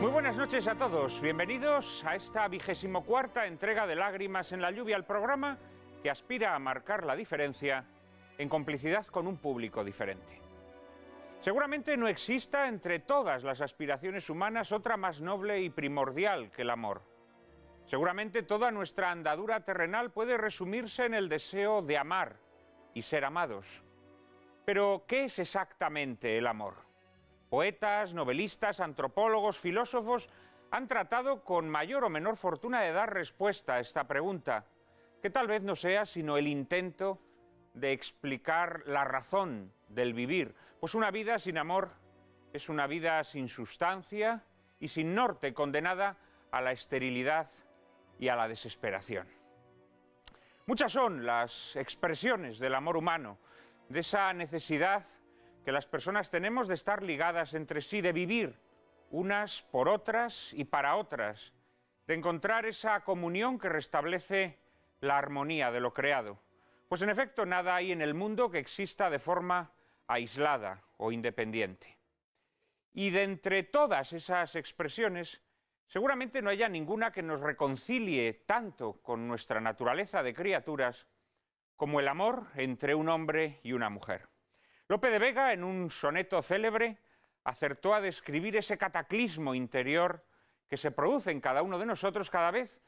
Muy buenas noches a todos, bienvenidos a esta 24ª entrega de Lágrimas en la lluvia, el programa que aspira a marcar la diferencia en complicidad con un público diferente. Seguramente no exista entre todas las aspiraciones humanas otra más noble y primordial que el amor. Seguramente toda nuestra andadura terrenal puede resumirse en el deseo de amar y ser amados. Pero, ¿qué es exactamente el amor? Poetas, novelistas, antropólogos, filósofos han tratado con mayor o menor fortuna de dar respuesta a esta pregunta, que tal vez no sea sino el intento de explicar la razón del vivir, pues una vida sin amor es una vida sin sustancia y sin norte, condenada a la esterilidad y a la desesperación. Muchas son las expresiones del amor humano, de esa necesidad que las personas tenemos de estar ligadas entre sí, de vivir unas por otras y para otras, de encontrar esa comunión que restablece la armonía de lo creado. Pues en efecto nada hay en el mundo que exista de forma aislada o independiente. Y de entre todas esas expresiones, seguramente no haya ninguna que nos reconcilie tanto con nuestra naturaleza de criaturas como el amor entre un hombre y una mujer. Lope de Vega, en un soneto célebre, acertó a describir ese cataclismo interior que se produce en cada uno de nosotros cada vez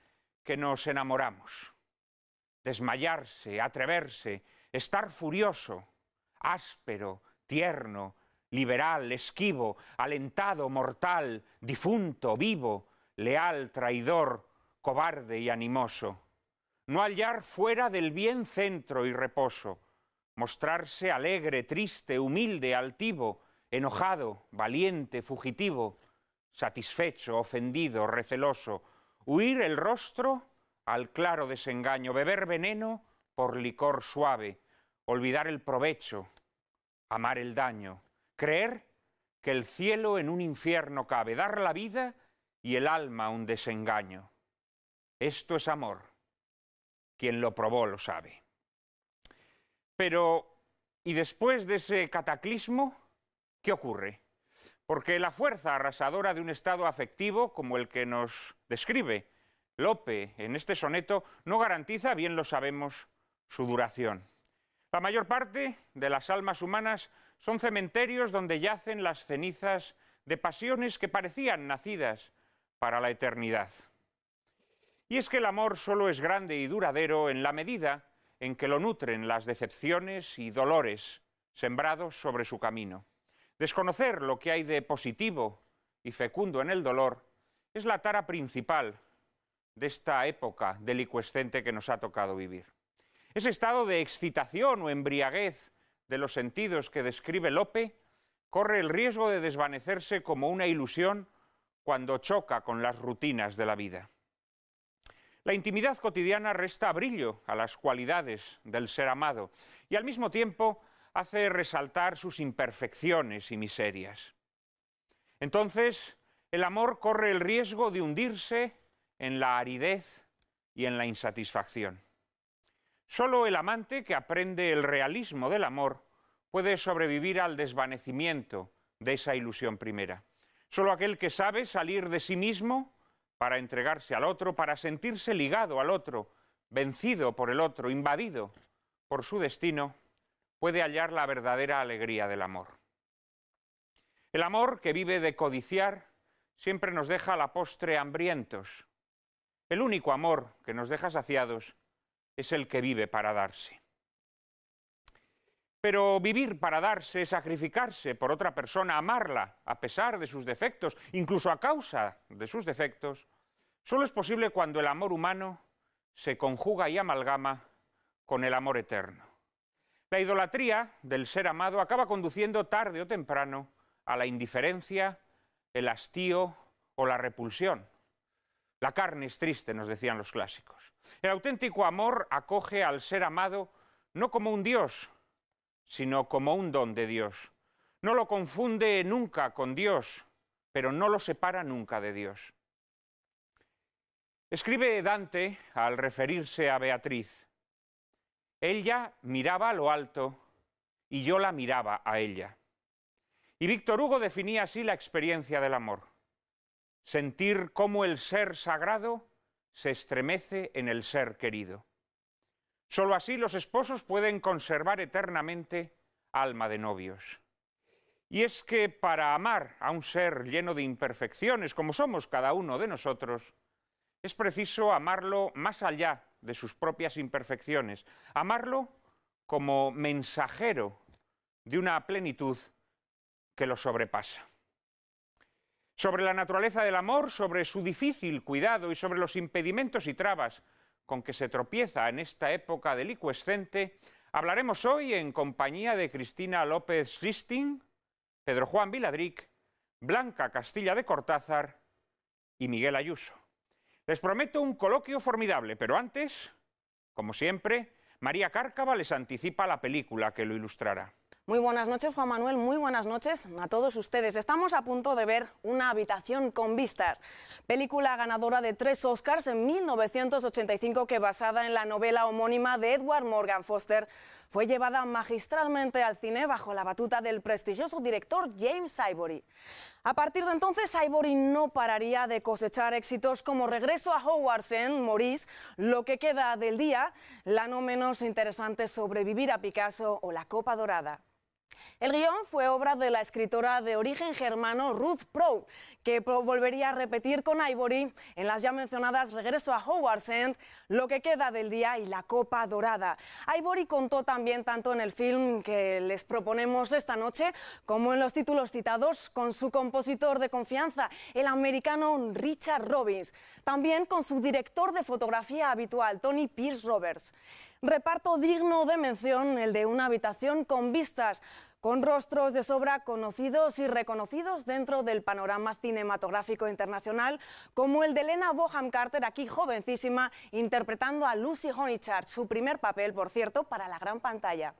que nos enamoramos. Desmayarse, atreverse, estar furioso, áspero, tierno, liberal, esquivo, alentado, mortal, difunto, vivo, leal, traidor, cobarde y animoso. No hallar fuera del bien centro y reposo, mostrarse alegre, triste, humilde, altivo, enojado, valiente, fugitivo, satisfecho, ofendido, receloso, huir el rostro al claro desengaño, beber veneno por licor suave, olvidar el provecho, amar el daño, creer que el cielo en un infierno cabe, dar la vida y el alma un desengaño. Esto es amor. Quien lo probó lo sabe. Pero, ¿y después de ese cataclismo, qué ocurre? Porque la fuerza arrasadora de un estado afectivo como el que nos describe Lope en este soneto no garantiza, bien lo sabemos, su duración. La mayor parte de las almas humanas son cementerios donde yacen las cenizas de pasiones que parecían nacidas para la eternidad. Y es que el amor solo es grande y duradero en la medida en que lo nutren las decepciones y dolores sembrados sobre su camino. Desconocer lo que hay de positivo y fecundo en el dolor es la tara principal de esta época delicuescente que nos ha tocado vivir. Ese estado de excitación o embriaguez de los sentidos que describe Lope corre el riesgo de desvanecerse como una ilusión cuando choca con las rutinas de la vida. La intimidad cotidiana resta brillo a las cualidades del ser amado y al mismo tiempo hace resaltar sus imperfecciones y miserias. Entonces, el amor corre el riesgo de hundirse en la aridez y en la insatisfacción. Solo el amante que aprende el realismo del amor puede sobrevivir al desvanecimiento de esa ilusión primera. Solo aquel que sabe salir de sí mismo para entregarse al otro, para sentirse ligado al otro, vencido por el otro, invadido por su destino, puede hallar la verdadera alegría del amor. El amor que vive de codiciar siempre nos deja a la postre hambrientos. El único amor que nos deja saciados es el que vive para darse. Pero vivir para darse, sacrificarse por otra persona, amarla a pesar de sus defectos, incluso a causa de sus defectos, solo es posible cuando el amor humano se conjuga y amalgama con el amor eterno. La idolatría del ser amado acaba conduciendo tarde o temprano a la indiferencia, el hastío o la repulsión. La carne es triste, nos decían los clásicos. El auténtico amor acoge al ser amado no como un Dios, sino como un don de Dios. No lo confunde nunca con Dios, pero no lo separa nunca de Dios. Escribe Dante al referirse a Beatriz: ella miraba a lo alto y yo la miraba a ella. Y Víctor Hugo definía así la experiencia del amor: sentir cómo el ser sagrado se estremece en el ser querido. Solo así los esposos pueden conservar eternamente alma de novios. Y es que para amar a un ser lleno de imperfecciones, como somos cada uno de nosotros, es preciso amarlo más allá de sus propias imperfecciones, amarlo como mensajero de una plenitud que lo sobrepasa. Sobre la naturaleza del amor, sobre su difícil cuidado y sobre los impedimentos y trabas con que se tropieza en esta época delicuescente, hablaremos hoy en compañía de Cristina López Risting, Pedro Juan Viladric, Blanca Castilla de Cortázar y Miguel Ayuso. Les prometo un coloquio formidable, pero antes, como siempre, María Cárcava les anticipa la película que lo ilustrará. Muy buenas noches, Juan Manuel, muy buenas noches a todos ustedes. Estamos a punto de ver Una habitación con vistas, película ganadora de 3 Oscars en 1985 que, basada en la novela homónima de Edward Morgan Foster, fue llevada magistralmente al cine bajo la batuta del prestigioso director James Ivory. A partir de entonces, Ivory no pararía de cosechar éxitos como Regreso a Hogwarts End, Maurice, Lo que queda del día, la no menos interesante Sobrevivir a Picasso o La copa dorada. El guión fue obra de la escritora de origen germano Ruth Proulx, que volvería a repetir con Ivory en las ya mencionadas Regreso a Hogwarts End, Lo que queda del día y La copa dorada. Ivory contó también, tanto en el film que les proponemos esta noche como en los títulos citados, con su compositor de confianza, el americano Richard Robbins, también con su director de fotografía habitual, Tony Pierce Roberts. Reparto digno de mención el de Una habitación con vistas, con rostros de sobra conocidos y reconocidos dentro del panorama cinematográfico internacional, como el de Helena Bonham Carter, aquí jovencísima, interpretando a Lucy Honeychurch, su primer papel, por cierto, para la gran pantalla.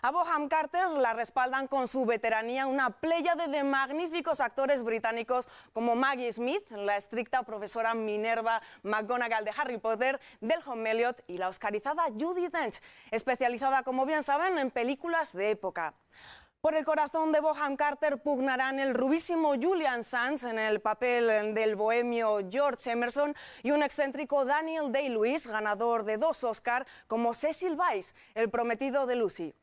A Bonham Carter la respaldan con su veteranía una pléyade de magníficos actores británicos como Maggie Smith, la estricta profesora Minerva McGonagall de Harry Potter, Delhom Elliot, y la oscarizada Judi Dench, especializada, como bien saben, en películas de época. Por el corazón de Bonham Carter pugnarán el rubísimo Julian Sands en el papel del bohemio George Emerson y un excéntrico Daniel Day-Lewis, ganador de 2 Oscars, como Cecil Weiss, el prometido de Lucy.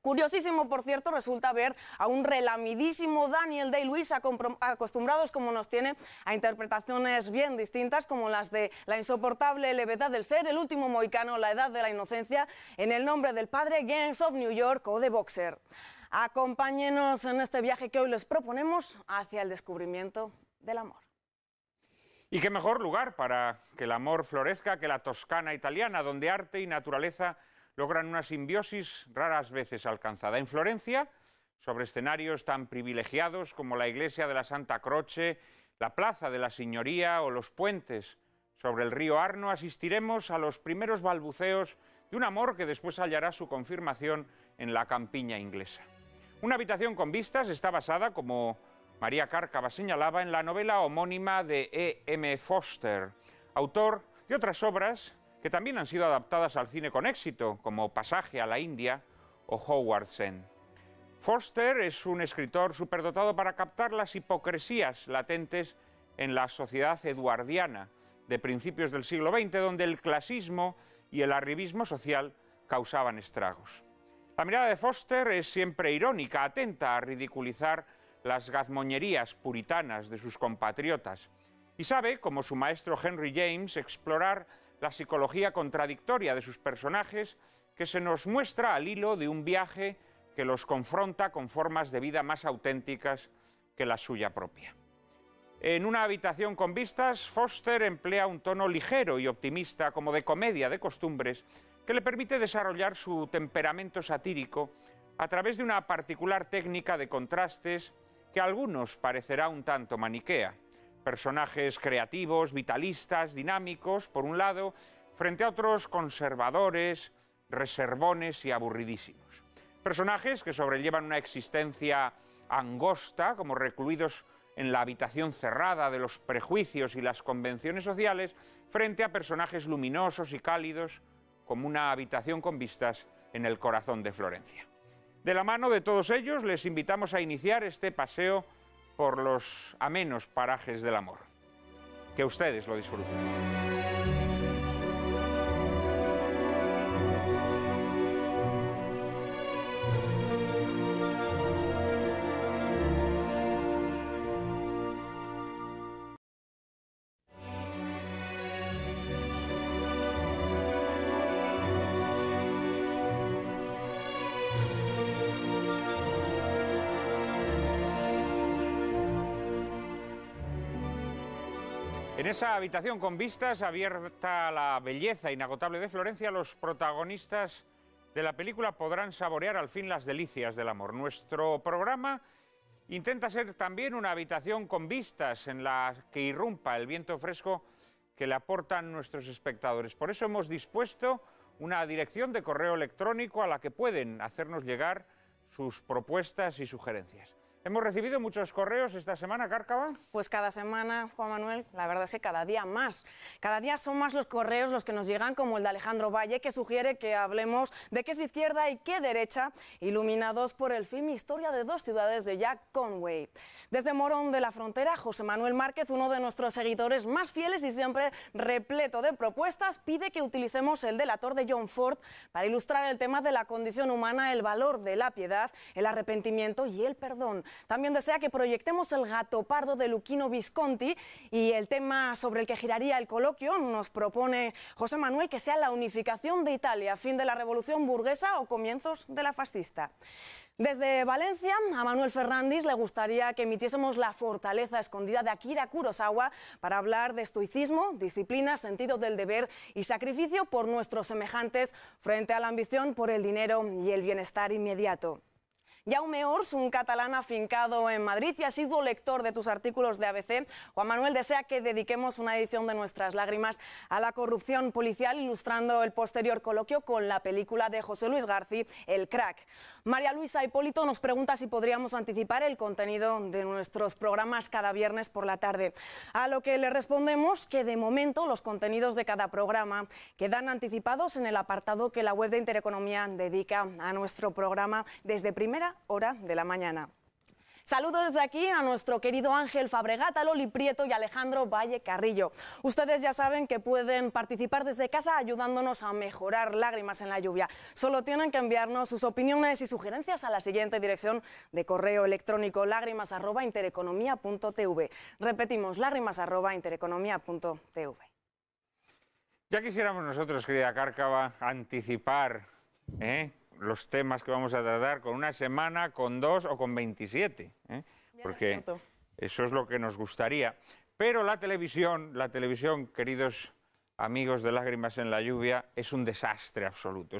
Curiosísimo, por cierto, resulta ver a un relamidísimo Daniel Day-Lewis acostumbrados, como nos tiene, a interpretaciones bien distintas, como las de La insoportable levedad del ser, El último mohicano, La edad de la inocencia, En el nombre del padre, Gangs of New York o The Boxer. Acompáñenos en este viaje que hoy les proponemos hacia el descubrimiento del amor. Y qué mejor lugar para que el amor florezca que la Toscana italiana, donde arte y naturaleza logran una simbiosis raras veces alcanzada. En Florencia, sobre escenarios tan privilegiados como la iglesia de la Santa Croce, la plaza de la Signoría o los puentes sobre el río Arno, asistiremos a los primeros balbuceos de un amor que después hallará su confirmación en la campiña inglesa. Una habitación con vistas está basada, como María Cárcava señalaba, en la novela homónima de E.M. Forster, autor de otras obras que también han sido adaptadas al cine con éxito, como Pasaje a la India o Hogwarts End. Forster es un escritor superdotado para captar las hipocresías latentes en la sociedad eduardiana de principios del siglo XX, donde el clasismo y el arribismo social causaban estragos. La mirada de Forster es siempre irónica, atenta a ridiculizar las gazmoñerías puritanas de sus compatriotas, y sabe, como su maestro Henry James, explorar la psicología contradictoria de sus personajes, que se nos muestra al hilo de un viaje que los confronta con formas de vida más auténticas que la suya propia. En Una habitación con vistas, Forster emplea un tono ligero y optimista, como de comedia de costumbres, que le permite desarrollar su temperamento satírico a través de una particular técnica de contrastes que a algunos parecerá un tanto maniquea. Personajes creativos, vitalistas, dinámicos, por un lado, frente a otros conservadores, reservones y aburridísimos. Personajes que sobrellevan una existencia angosta, como recluidos en la habitación cerrada de los prejuicios y las convenciones sociales, frente a personajes luminosos y cálidos, como Una habitación con vistas en el corazón de Florencia. De la mano de todos ellos, les invitamos a iniciar este paseo por los amenos parajes del amor. Que ustedes lo disfruten. En esa habitación con vistas abierta a la belleza inagotable de Florencia, los protagonistas de la película podrán saborear al fin las delicias del amor. Nuestro programa intenta ser también una habitación con vistas en la que irrumpa el viento fresco que le aportan nuestros espectadores. Por eso hemos dispuesto una dirección de correo electrónico a la que pueden hacernos llegar sus propuestas y sugerencias. ¿Hemos recibido muchos correos esta semana, Cárcava? Pues cada semana, Juan Manuel, la verdad es que cada día más. Cada día son más los correos los que nos llegan, como el de Alejandro Valle, que sugiere que hablemos de qué es izquierda y qué derecha, iluminados por el film Historia de dos ciudades de Jack Conway. Desde Morón de la Frontera, José Manuel Márquez, uno de nuestros seguidores más fieles y siempre repleto de propuestas, pide que utilicemos el delator de John Ford para ilustrar el tema de la condición humana, el valor de la piedad, el arrepentimiento y el perdón. También desea que proyectemos El gato pardo de Luchino Visconti, y el tema sobre el que giraría el coloquio nos propone José Manuel que sea la unificación de Italia, fin de la revolución burguesa o comienzos de la fascista. Desde Valencia, a Manuel Fernández le gustaría que emitiésemos La fortaleza escondida de Akira Kurosawa para hablar de estoicismo, disciplina, sentido del deber y sacrificio por nuestros semejantes frente a la ambición por el dinero y el bienestar inmediato. Jaume Ors, un catalán afincado en Madrid y asiduo lector de tus artículos de ABC, Juan Manuel desea que dediquemos una edición de Nuestras lágrimas a la corrupción policial, ilustrando el posterior coloquio con la película de José Luis García, El crack. María Luisa Hipólito nos pregunta si podríamos anticipar el contenido de nuestros programas cada viernes por la tarde. A lo que le respondemos que de momento los contenidos de cada programa quedan anticipados en el apartado que la web de Intereconomía dedica a nuestro programa desde primera hora de la mañana. Saludo desde aquí a nuestro querido Ángel Fabregat, a Loli Prieto y Alejandro Valle Carrillo. Ustedes ya saben que pueden participar desde casa ayudándonos a mejorar Lágrimas en la lluvia. Solo tienen que enviarnos sus opiniones y sugerencias a la siguiente dirección de correo electrónico: lágrimas@intereconomia.tv. Repetimos, lágrimas@intereconomia.tv. Ya quisiéramos nosotros, querida Cárcava, anticipar los temas que vamos a tratar con una semana, con 2 o con 27, porque eso es lo que nos gustaría. Pero la televisión, queridos amigos de Lágrimas en la lluvia, es un desastre absoluto,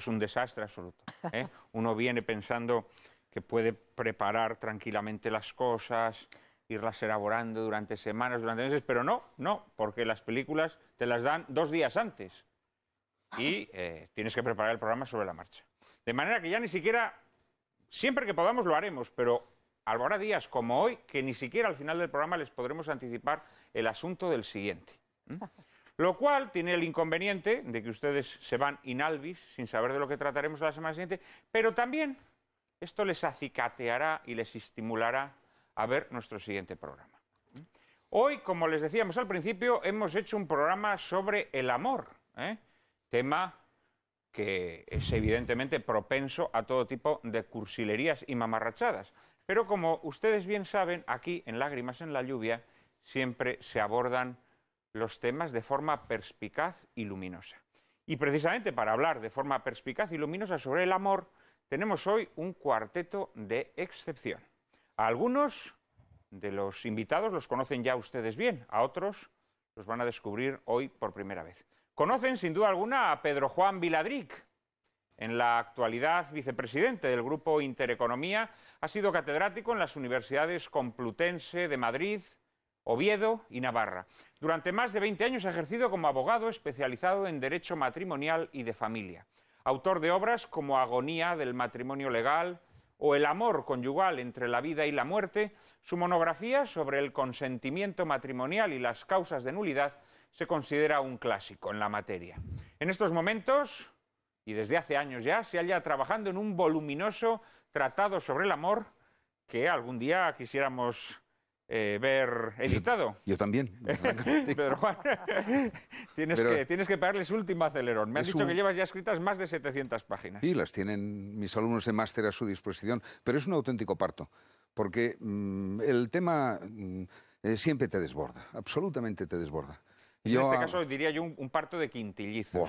Uno viene pensando que puede preparar tranquilamente las cosas, irlas elaborando durante semanas, durante meses, pero no, porque las películas te las dan 2 días antes y tienes que preparar el programa sobre la marcha. De manera que ya ni siquiera, siempre que podamos lo haremos, pero habrá días como hoy que ni siquiera al final del programa les podremos anticipar el asunto del siguiente. Lo cual tiene el inconveniente de que ustedes se van in albis sin saber de lo que trataremos la semana siguiente, pero también esto les acicateará y les estimulará a ver nuestro siguiente programa. Hoy, como les decíamos al principio, hemos hecho un programa sobre el amor, tema que es evidentemente propenso a todo tipo de cursilerías y mamarrachadas. Pero como ustedes bien saben, aquí en Lágrimas en la lluvia siempre se abordan los temas de forma perspicaz y luminosa. Y precisamente para hablar de forma perspicaz y luminosa sobre el amor, tenemos hoy un cuarteto de excepción. A algunos de los invitados los conocen ya ustedes bien, a otros los van a descubrir hoy por primera vez. Conocen sin duda alguna a Pedro Juan Viladric, en la actualidad vicepresidente del Grupo Intereconomía, ha sido catedrático en las universidades Complutense de Madrid, Oviedo y Navarra. Durante más de 20 años ha ejercido como abogado especializado en Derecho Matrimonial y de Familia. Autor de obras como Agonía del matrimonio legal o El amor conyugal entre la vida y la muerte, su monografía sobre el consentimiento matrimonial y las causas de nulidad se considera un clásico en la materia. En estos momentos, y desde hace años ya, se halla trabajando en un voluminoso tratado sobre el amor que algún día quisiéramos ver editado. Yo también. Pedro Juan, tienes que pegarles último acelerón. Me han dicho que llevas ya escritas más de 700 páginas. Sí, las tienen mis alumnos de máster a su disposición, pero es un auténtico parto, porque el tema siempre te desborda, absolutamente te desborda. En este caso diría yo un parto de quintillizo.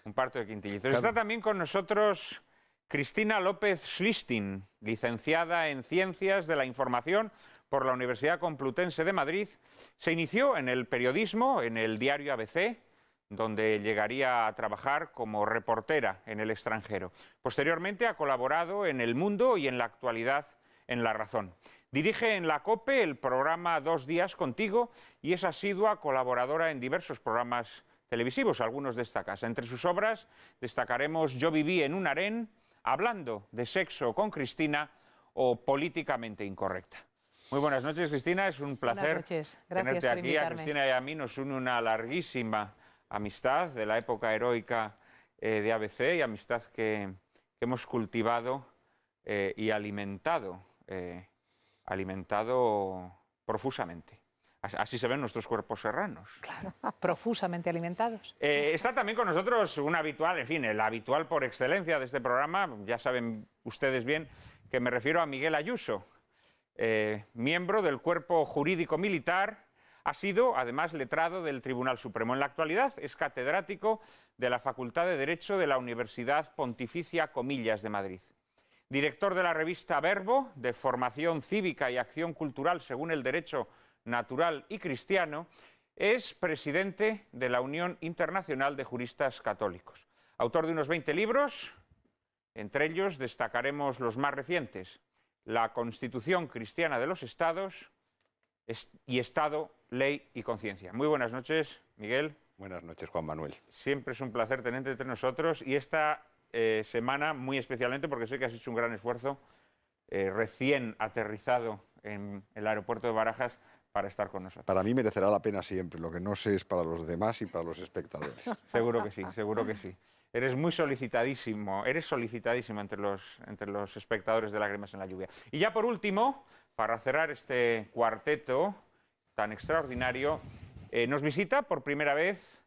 Un parto de quintillizo. Claro. Está también con nosotros Cristina López Schlistin, licenciada en Ciencias de la Información por la Universidad Complutense de Madrid. Se inició en el periodismo, en el diario ABC, donde llegaría a trabajar como reportera en el extranjero. Posteriormente ha colaborado en El Mundo y en la actualidad en La Razón. Dirige en la COPE el programa 2 días contigo y es asidua colaboradora en diversos programas televisivos, algunos de esta casa. Entre sus obras destacaremos Yo viví en un harén, Hablando de sexo con Cristina o Políticamente incorrecta. Muy buenas noches, Cristina. Es un placer tenerte aquí. A Cristina y a mí nos une una larguísima amistad de la época heroica de ABC y amistad que hemos cultivado y alimentado profusamente. Así se ven nuestros cuerpos serranos. Claro, profusamente alimentados. Está también con nosotros un habitual, en fin, el habitual por excelencia de este programa. Ya saben ustedes bien que me refiero a Miguel Ayuso, miembro del Cuerpo Jurídico Militar. Ha sido, además, letrado del Tribunal Supremo. En la actualidad es catedrático de la Facultad de Derecho de la Universidad Pontificia Comillas de Madrid. Director de la revista Verbo, de formación cívica y acción cultural según el derecho natural y cristiano, es presidente de la Unión Internacional de Juristas Católicos. Autor de unos 20 libros, entre ellos destacaremos los más recientes: La Constitución Cristiana de los Estados y Estado, Ley y Conciencia. Muy buenas noches, Miguel. Buenas noches, Juan Manuel. Siempre es un placer tenerte entre nosotros y esta semana muy especialmente porque sé que has hecho un gran esfuerzo, recién aterrizado en el aeropuerto de Barajas, para estar con nosotros. Para mí merecerá la pena siempre, lo que no sé es para los demás y para los espectadores. Seguro que sí, seguro que sí. Eres muy solicitadísimo, entre los espectadores de Lágrimas en la Lluvia. Y ya por último, para cerrar este cuarteto tan extraordinario, nos visita por primera vez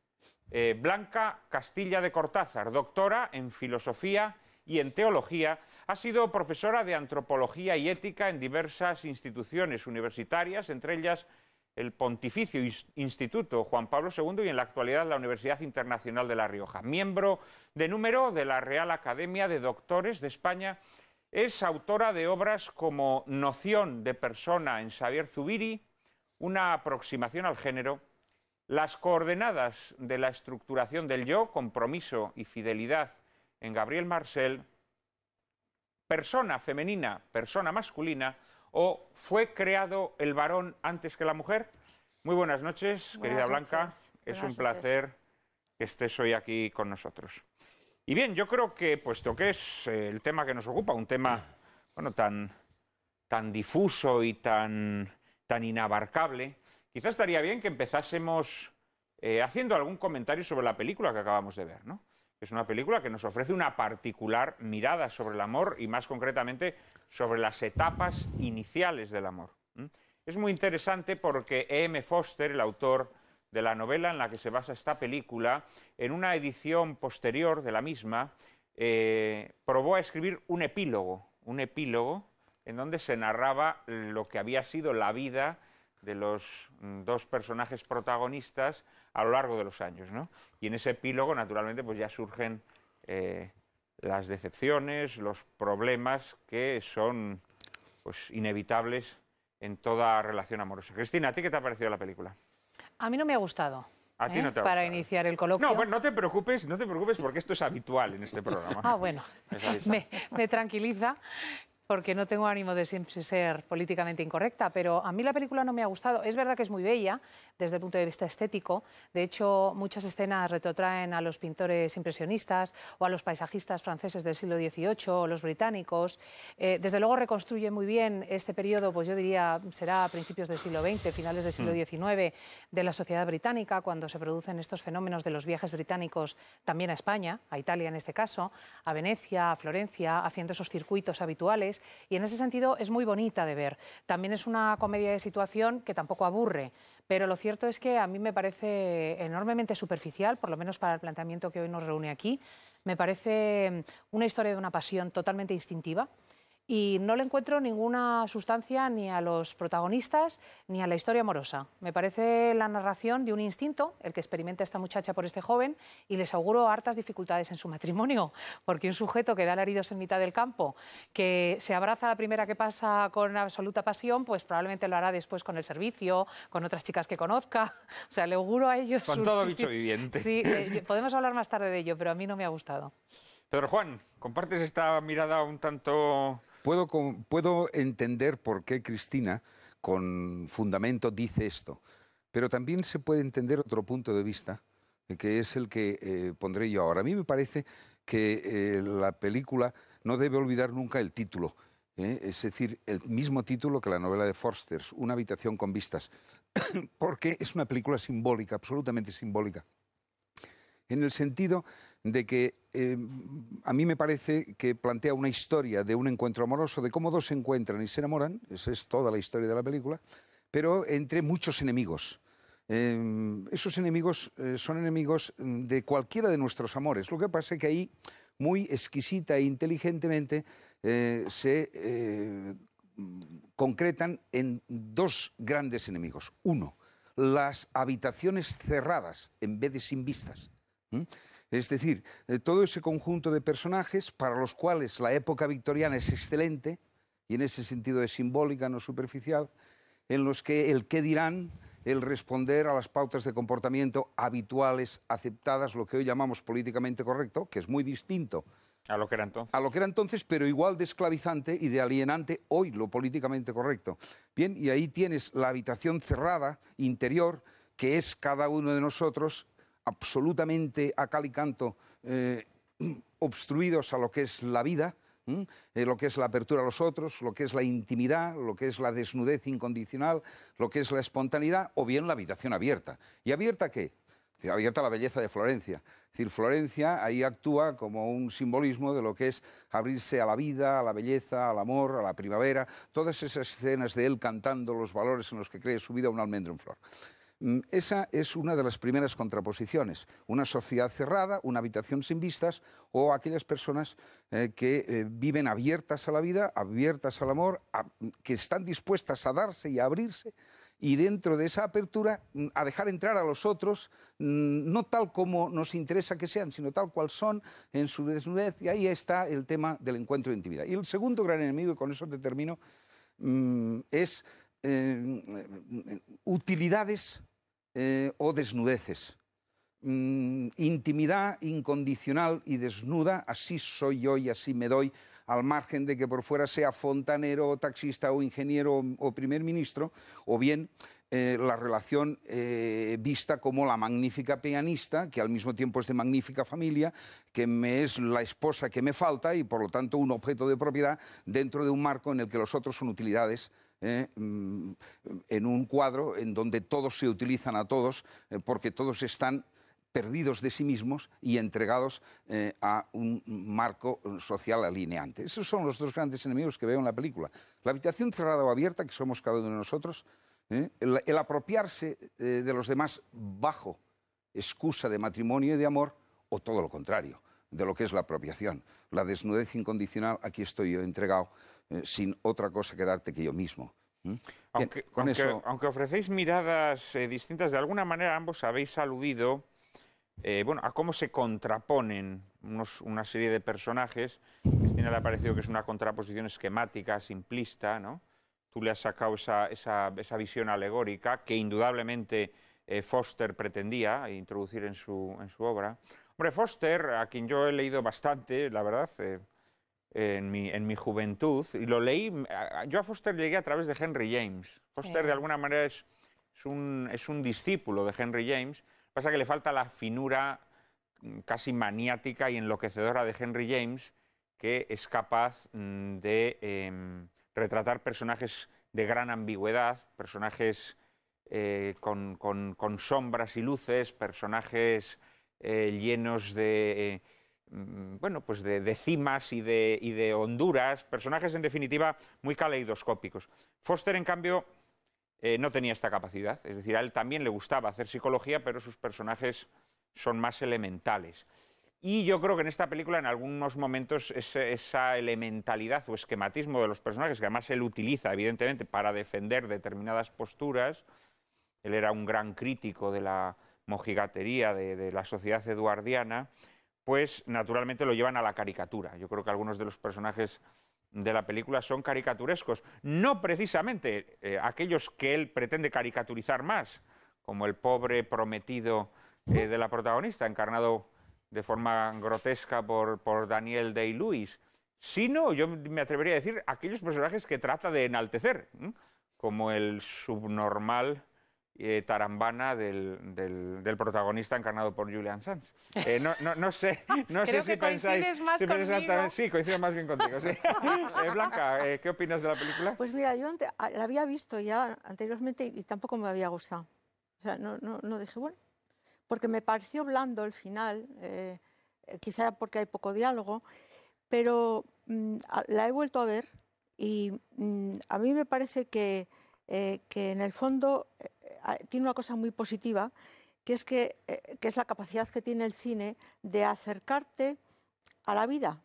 Blanca Castilla de Cortázar, doctora en Filosofía y en Teología. Ha sido profesora de Antropología y Ética en diversas instituciones universitarias, entre ellas el Pontificio Instituto Juan Pablo II y en la actualidad la Universidad Internacional de La Rioja. Miembro de número de la Real Academia de Doctores de España, es autora de obras como Noción de persona en Xavier Zubiri, Una aproximación al género, Las coordenadas de la estructuración del yo, Compromiso y fidelidad en Gabriel Marcel, Persona femenina, persona masculina o Fue creado el varón antes que la mujer. Muy buenas noches, querida Blanca. Es un placer que estés hoy aquí con nosotros. Y bien, yo creo que, puesto que es el tema que nos ocupa, un tema tan difuso y tan inabarcable, quizás estaría bien que empezásemos haciendo algún comentario sobre la película que acabamos de ver, ¿no? Es una película que nos ofrece una particular mirada sobre el amor y más concretamente sobre las etapas iniciales del amor. Es muy interesante porque E.M. Foster, el autor de la novela en la que se basa esta película, en una edición posterior de la misma, probó a escribir un epílogo en donde se narraba lo que había sido la vida de los dos personajes protagonistas a lo largo de los años, ¿no? Y en ese epílogo, naturalmente, pues ya surgen las decepciones, los problemas que son pues inevitables en toda relación amorosa. Cristina, ¿a ti qué te ha parecido la película? A mí no me ha gustado. ¿A ti no te ha para gustado? Iniciar el coloquio. No, bueno, no te preocupes porque esto es habitual en este programa. Ah, bueno, me tranquiliza, porque no tengo ánimo de siempre ser políticamente incorrecta, pero a mí la película no me ha gustado. Es verdad que es muy bella, desde el punto de vista estético. De hecho, muchas escenas retrotraen a los pintores impresionistas o a los paisajistas franceses del siglo XVIII o los británicos. Desde luego reconstruye muy bien este periodo, pues yo diría será a principios del siglo XX, finales del siglo XIX, de la sociedad británica, cuando se producen estos fenómenos de los viajes británicos también a España, a Italia en este caso, a Venecia, a Florencia, haciendo esos circuitos habituales, y en ese sentido es muy bonita de ver. También es una comedia de situación que tampoco aburre, pero lo cierto es que a mí me parece enormemente superficial, por lo menos para el planteamiento que hoy nos reúne aquí. Me parece una historia de una pasión totalmente instintiva, y no le encuentro ninguna sustancia ni a los protagonistas ni a la historia amorosa. Me parece la narración de un instinto, el que experimenta esta muchacha por este joven, y les auguro hartas dificultades en su matrimonio, porque un sujeto que da alaridos en mitad del campo, que se abraza a la primera que pasa con absoluta pasión, pues probablemente lo hará después con el servicio, con otras chicas que conozca. O sea, le auguro a ellos... Con todo bicho viviente. Sí, podemos hablar más tarde de ello, pero a mí no me ha gustado. Pedro Juan, ¿compartes esta mirada un tanto...? Puedo entender por qué Cristina, con fundamento, dice esto, pero también se puede entender otro punto de vista, que es el que pondré yo ahora. A mí me parece que la película no debe olvidar nunca el título, es decir, el mismo título que la novela de Forster, Una habitación con vistas, porque es una película simbólica, absolutamente simbólica, en el sentido de que a mí me parece que plantea una historia de un encuentro amoroso, de cómo dos se encuentran y se enamoran, esa es toda la historia de la película, pero entre muchos enemigos. Esos enemigos son enemigos de cualquiera de nuestros amores. Lo que pasa es que ahí, muy exquisita e inteligentemente, se concretan en dos grandes enemigos. Uno, las habitaciones cerradas en vez de sin vistas. Es decir, todo ese conjunto de personajes para los cuales la época victoriana es excelente, y en ese sentido es simbólica, no superficial, en los que el qué dirán, el responder a las pautas de comportamiento habituales, aceptadas, lo que hoy llamamos políticamente correcto, que es muy distinto a lo que era entonces. A lo que era entonces, pero igual de esclavizante y de alienante hoy, lo políticamente correcto. Bien, y ahí tienes la habitación cerrada, interior, que es cada uno de nosotros, absolutamente a cal y canto obstruidos a lo que es la vida, lo que es la apertura a los otros, lo que es la intimidad, lo que es la desnudez incondicional, lo que es la espontaneidad, o bien la habitación abierta. ¿Y abierta qué? Abierta a la belleza de Florencia. Es decir, Florencia ahí actúa como un simbolismo de lo que es abrirse a la vida, a la belleza, al amor, a la primavera, todas esas escenas de él cantando los valores en los que cree su vida, un almendro en flor. Esa es una de las primeras contraposiciones, una sociedad cerrada, una habitación sin vistas, o aquellas personas que viven abiertas a la vida, abiertas al amor, que están dispuestas a darse y a abrirse, y dentro de esa apertura a dejar entrar a los otros, no tal como nos interesa que sean, sino tal cual son en su desnudez, y ahí está el tema del encuentro de intimidad. Y el segundo gran enemigo, y con eso te termino, es utilidades o desnudeces. Intimidad incondicional y desnuda, así soy yo y así me doy, al margen de que por fuera sea fontanero, o taxista, o ingeniero, o primer ministro, o bien la relación vista como la magnífica pianista, que al mismo tiempo es de magnífica familia, que me es la esposa que me falta y por lo tanto un objeto de propiedad dentro de un marco en el que los otros son utilidades, en un cuadro en donde todos se utilizan a todos, porque todos están perdidos de sí mismos y entregados a un marco social alineante. Esos son los dos grandes enemigos que veo en la película. La habitación cerrada o abierta, que somos cada uno de nosotros, el apropiarse de los demás bajo excusa de matrimonio y de amor, o todo lo contrario, de lo que es la apropiación. La desnudez incondicional, aquí estoy yo entregado, sin otra cosa que darte que yo mismo. Aunque ofrecéis miradas distintas, de alguna manera ambos habéis aludido a cómo se contraponen una serie de personajes. A Cristina le ha parecido que es una contraposición esquemática, simplista, ¿no? Tú le has sacado esa visión alegórica que indudablemente Foster pretendía introducir en su obra. Hombre, Foster, a quien yo he leído bastante, la verdad, en mi juventud, y lo leí, yo a Foster llegué a través de Henry James. Foster de alguna manera es es un discípulo de Henry James. Pasa que le falta la finura casi maniática y enloquecedora de Henry James, que es capaz de retratar personajes de gran ambigüedad, personajes con sombras y luces, personajes llenos de, bueno, pues de cimas y de honduras, personajes en definitiva muy caleidoscópicos. Foster, en cambio, no tenía esta capacidad, es decir, a él también le gustaba hacer psicología, pero sus personajes son más elementales. Y yo creo que en esta película, en algunos momentos, esa elementalidad o esquematismo de los personajes, que además él utiliza, evidentemente, para defender determinadas posturas. Él era un gran crítico de la mojigatería de la sociedad eduardiana, pues naturalmente lo llevan a la caricatura. Yo creo que algunos de los personajes de la película son caricaturescos, no precisamente aquellos que él pretende caricaturizar más, como el pobre prometido de la protagonista, encarnado de forma grotesca por Daniel Day-Lewis, sino, yo me atrevería a decir, aquellos personajes que trata de enaltecer, como el subnormal tarambana del protagonista encarnado por Julian Sands. No sé si pensáis... Más conmigo. Sí, coincido más bien contigo. Sí. Blanca, ¿qué opinas de la película? Pues mira, yo la había visto ya anteriormente y tampoco me había gustado. O sea, no dije, bueno, porque me pareció blando el final, quizá porque hay poco diálogo, pero la he vuelto a ver y a mí me parece que en el fondo tiene una cosa muy positiva, que es la capacidad que tiene el cine de acercarte a la vida,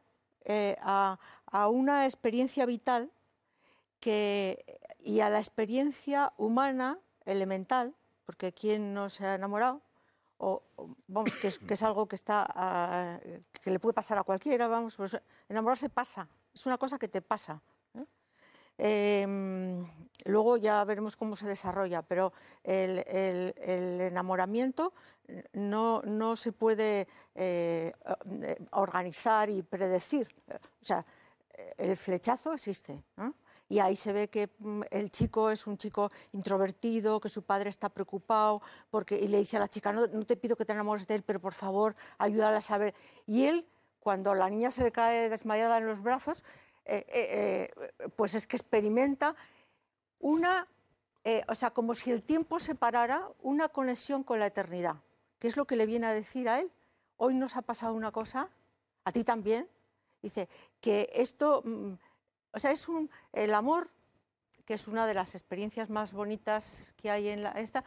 a una experiencia vital y a la experiencia humana elemental, porque ¿quién no se ha enamorado? Vamos, que es algo que le puede pasar a cualquiera, vamos, pues enamorarse pasa, es una cosa que te pasa. Luego ya veremos cómo se desarrolla, pero el enamoramiento no se puede organizar y predecir. O sea, el flechazo existe, ¿no? Y ahí se ve que el chico es un chico introvertido, que su padre está preocupado, y le dice a la chica, no te pido que te enamores de él, pero por favor, ayúdala a saber. Y él, cuando la niña se le cae desmayada en los brazos, pues es que experimenta o sea, como si el tiempo separara una conexión con la eternidad, que es lo que le viene a decir a él. Hoy nos ha pasado una cosa, a ti también. Dice que esto... O sea, el amor, que es una de las experiencias más bonitas que hay en esta,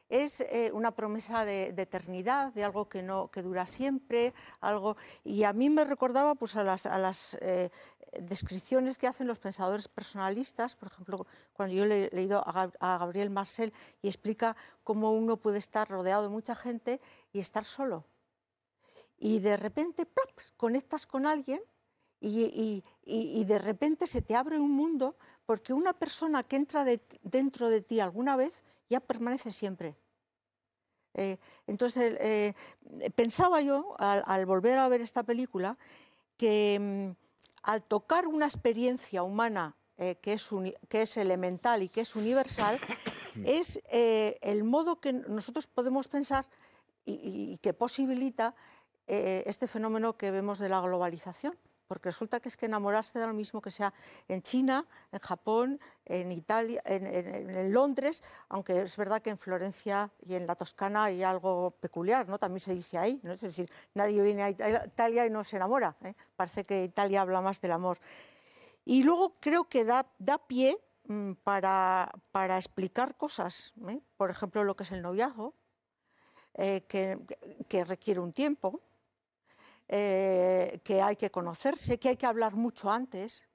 es una promesa de eternidad, de algo que dura siempre, y a mí me recordaba pues, a las descripciones que hacen los pensadores personalistas. Por ejemplo, cuando yo le he leído a Gabriel Marcel y explica cómo uno puede estar rodeado de mucha gente y estar solo. Y de repente, ¡plop!, conectas con alguien. Y de repente se te abre un mundo, porque una persona que entra dentro de ti alguna vez ya permanece siempre. Entonces, pensaba yo, al volver a ver esta película, que al tocar una experiencia humana que es elemental y que es universal, es el modo que nosotros podemos pensar y que posibilita este fenómeno que vemos de la globalización. Porque resulta que es que enamorarse da lo mismo que sea en China, en Japón, en Italia, en Londres, aunque es verdad que en Florencia y en la Toscana hay algo peculiar, ¿no? También se dice ahí, ¿no? Es decir, nadie viene a Italia y no se enamora, ¿eh? Parece que Italia habla más del amor. Y luego creo que da pie para explicar cosas, ¿eh? Por ejemplo, lo que es el noviazgo, que requiere un tiempo. Que hay que conocerse, que hay que hablar mucho antes,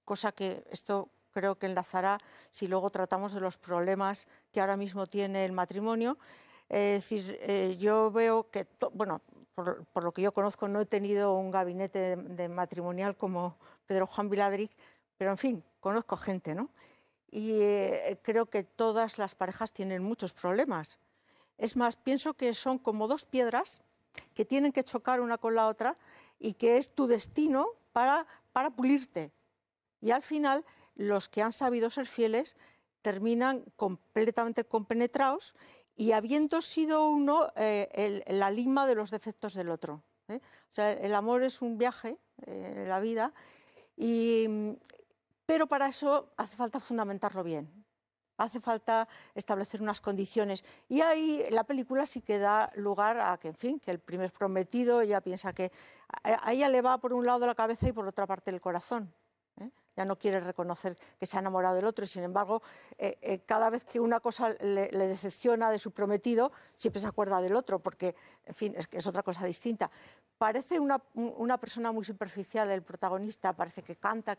cosa que esto creo que enlazará si luego tratamos de los problemas que ahora mismo tiene el matrimonio. Es decir, yo veo que, bueno, por lo que yo conozco, no he tenido un gabinete de matrimonial como Pedro Juan Viladrich, pero en fin, conozco gente, ¿no? Y creo que todas las parejas tienen muchos problemas. Es más, pienso que son como dos piedras que tienen que chocar una con la otra y que es tu destino para pulirte. Y al final, los que han sabido ser fieles terminan completamente compenetrados y habiendo sido uno la lima de los defectos del otro. O sea, el amor es un viaje en la vida, pero para eso hace falta fundamentarlo bien. Hace falta establecer unas condiciones. Y ahí la película sí que da lugar a que, en fin, que el primer prometido ella piensa que a ella le va por un lado la cabeza y por otra parte el corazón. Ya no quiere reconocer que se ha enamorado del otro y, sin embargo, cada vez que una cosa le decepciona de su prometido, siempre se acuerda del otro, porque, en fin, es otra cosa distinta. Parece una persona muy superficial el protagonista, parece que canta,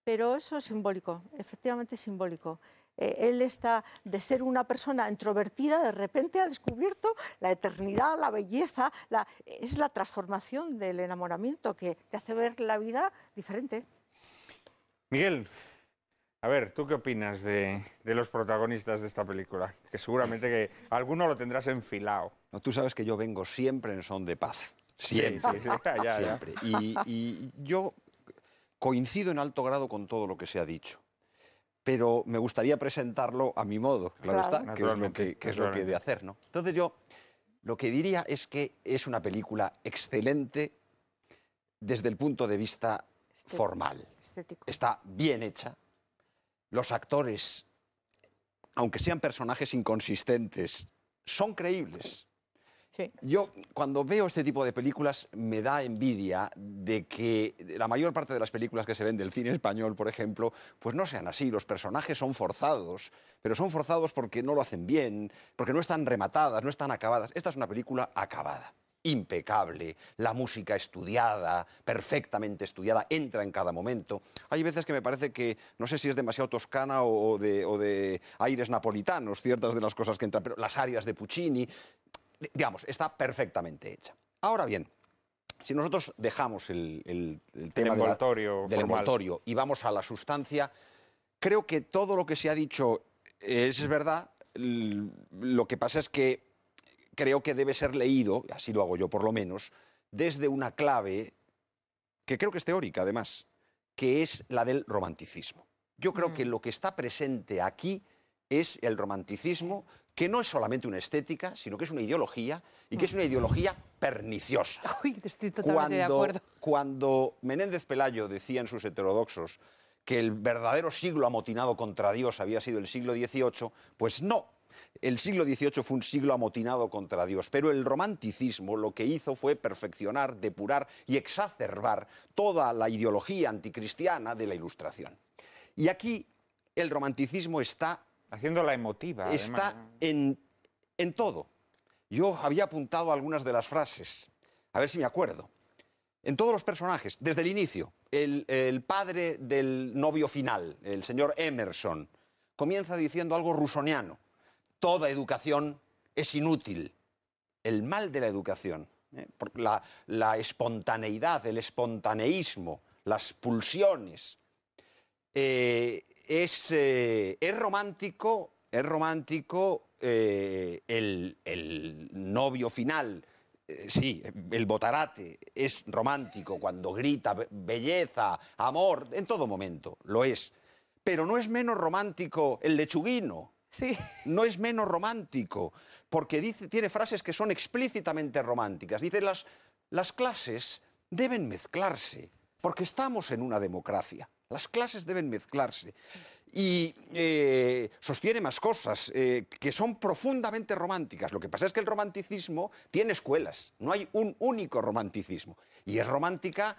pero eso es simbólico, efectivamente es simbólico. Él está, de ser una persona introvertida, de repente ha descubierto la eternidad, la belleza, es la transformación del enamoramiento que te hace ver la vida diferente. Miguel, a ver, ¿tú qué opinas de los protagonistas de esta película? Que seguramente que alguno lo tendrás enfilado. No, tú sabes que yo vengo siempre en son de paz. Siempre. Sí, ya. Siempre. Y yo coincido en alto grado con todo lo que se ha dicho. Pero me gustaría presentarlo a mi modo, claro está, que es lo que he de hacer, ¿no? Entonces yo lo que diría es que es una película excelente desde el punto de vista formal. Estético. Está bien hecha. Los actores, aunque sean personajes inconsistentes, son creíbles. Sí. Yo, cuando veo este tipo de películas, me da envidia de que la mayor parte de las películas que se ven del cine español, por ejemplo, pues no sean así. Los personajes son forzados, pero son forzados porque no lo hacen bien, porque no están rematadas, no están acabadas. Esta es una película acabada, impecable, la música estudiada, perfectamente estudiada, entra en cada momento. Hay veces que me parece que, no sé si es demasiado toscana o de aires napolitanos, ciertas de las cosas que entran, pero las arias de Puccini, digamos, está perfectamente hecha. Ahora bien, si nosotros dejamos el tema del envoltorio y vamos a la sustancia, creo que todo lo que se ha dicho es verdad. Lo que pasa es que creo que debe ser leído, así lo hago yo por lo menos, desde una clave que creo que es teórica además, que es la del romanticismo. Yo creo que lo que está presente aquí es el romanticismo, que no es solamente una estética, sino que es una ideología, y que es una ideología perniciosa. Uy, estoy totalmente de acuerdo. Cuando Menéndez Pelayo decía en sus heterodoxos que el verdadero siglo amotinado contra Dios había sido el siglo XVIII, pues no. El siglo XVIII fue un siglo amotinado contra Dios, pero el romanticismo lo que hizo fue perfeccionar, depurar y exacerbar toda la ideología anticristiana de la Ilustración. Y aquí el romanticismo está haciéndola emotiva. Está en todo. Yo había apuntado algunas de las frases, a ver si me acuerdo. En todos los personajes, desde el inicio, el padre del novio final, el señor Emerson, comienza diciendo algo rusoniano. Toda educación es inútil. El mal de la educación, la espontaneidad, el espontaneísmo, las pulsiones. Es romántico el novio final, sí, el botarate es romántico cuando grita belleza, amor, en todo momento, lo es. Pero no es menos romántico el lechuguino. Sí. No es menos romántico, porque tiene frases que son explícitamente románticas. Dice, las clases deben mezclarse, porque estamos en una democracia. Las clases deben mezclarse. Y sostiene más cosas que son profundamente románticas. Lo que pasa es que el romanticismo tiene escuelas. No hay un único romanticismo. Y es romántica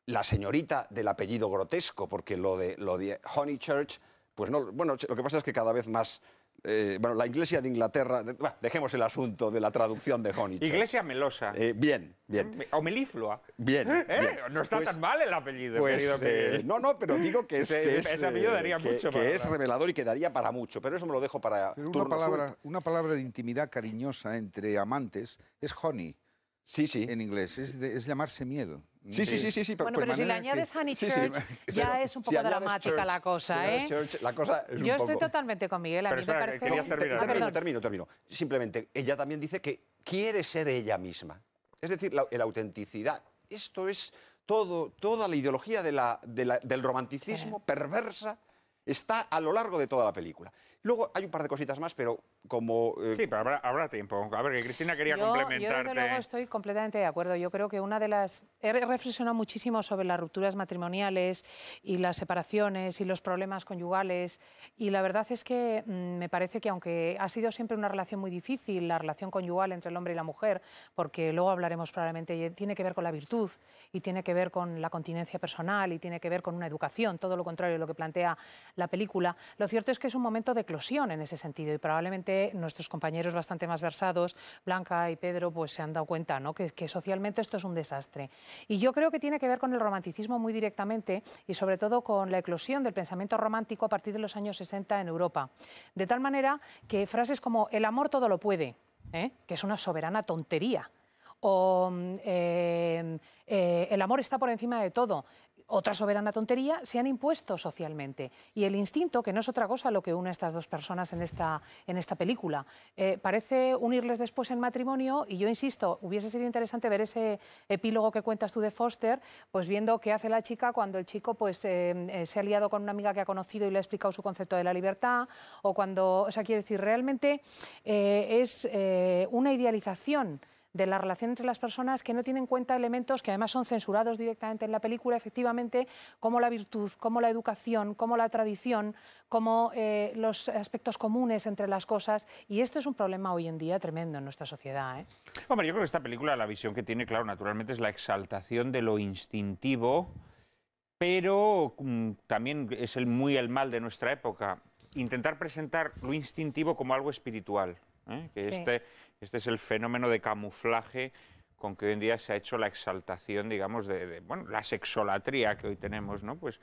la señorita del apellido grotesco, porque lo de Honeychurch, pues no. Bueno, lo que pasa es que cada vez más. La Iglesia de Inglaterra, dejemos el asunto de la traducción de Honeychurch. Iglesia melosa. Bien. O meliflua. Bien. No está tan mal el apellido, pues, querido que... No, pero digo que ese apellido daría mucho para es revelador y que daría para mucho, pero eso me lo dejo para pero una palabra de intimidad cariñosa entre amantes es honey. Sí. En inglés, es llamarse miel. Sí. Bueno, pero si le añades Honeychurch, ya es un poco dramática la cosa, ¿eh? La cosa es Yo estoy totalmente con Miguel, a mí me parece... Termino. Simplemente, ella también dice que quiere ser ella misma. Es decir, la autenticidad. Esto es toda la ideología del romanticismo perversa Está a lo largo de toda la película. Luego hay un par de cositas más, pero como... Sí, pero habrá tiempo. A ver, que Cristina quería Yo complementarte. desde luego estoy completamente de acuerdo. Yo creo que una de las... He reflexionado muchísimo sobre las rupturas matrimoniales y las separaciones y los problemas conyugales, y la verdad es que me parece que aunque ha sido siempre una relación muy difícil, la relación conyugal entre el hombre y la mujer, porque luego hablaremos probablemente, tiene que ver con la virtud y tiene que ver con la continencia personal y tiene que ver con una educación, todo lo contrario de lo que plantea la película, lo cierto es que es un momento de eclosión en ese sentido, y probablemente nuestros compañeros bastante más versados, Blanca y Pedro, pues se han dado cuenta, ¿no?, que socialmente esto es un desastre. Y yo creo que tiene que ver con el romanticismo muy directamente y sobre todo con la eclosión del pensamiento romántico a partir de los años 60 en Europa. De tal manera que frases como el amor todo lo puede, que es una soberana tontería, o el amor está por encima de todo, otra soberana tontería, se han impuesto socialmente. Y el instinto, que no es otra cosa lo que une a estas dos personas en esta película, parece unirles después en matrimonio, y yo insisto, hubiese sido interesante ver ese epílogo que cuentas tú de Foster, pues viendo qué hace la chica cuando el chico pues se ha liado con una amiga que ha conocido y le ha explicado su concepto de la libertad, o cuando, o sea, quiero decir, realmente es una idealización de la relación entre las personas que no tienen en cuenta elementos que además son censurados directamente en la película, efectivamente, como la virtud, como la educación, como la tradición, como los aspectos comunes entre las cosas, y esto es un problema hoy en día tremendo en nuestra sociedad, ¿eh? Hombre, yo creo que esta película, la visión que tiene, claro, naturalmente es la exaltación de lo instintivo, pero también es muy el mal de nuestra época, intentar presentar lo instintivo como algo espiritual, que Sí. Este es el fenómeno de camuflaje con que hoy en día se ha hecho la exaltación, digamos, bueno, la sexolatría que hoy tenemos, ¿no? Pues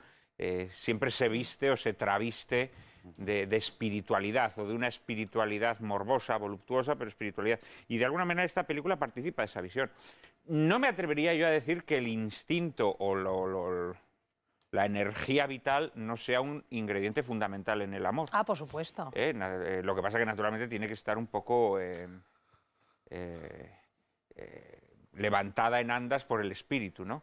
siempre se viste o se traviste de espiritualidad, o de una espiritualidad morbosa, voluptuosa, pero espiritualidad. Y de alguna manera esta película participa de esa visión. No me atrevería yo a decir que el instinto o la energía vital no sea un ingrediente fundamental en el amor. Ah, por supuesto. Lo que pasa es que naturalmente tiene que estar un poco levantada en andas por el espíritu, ¿no?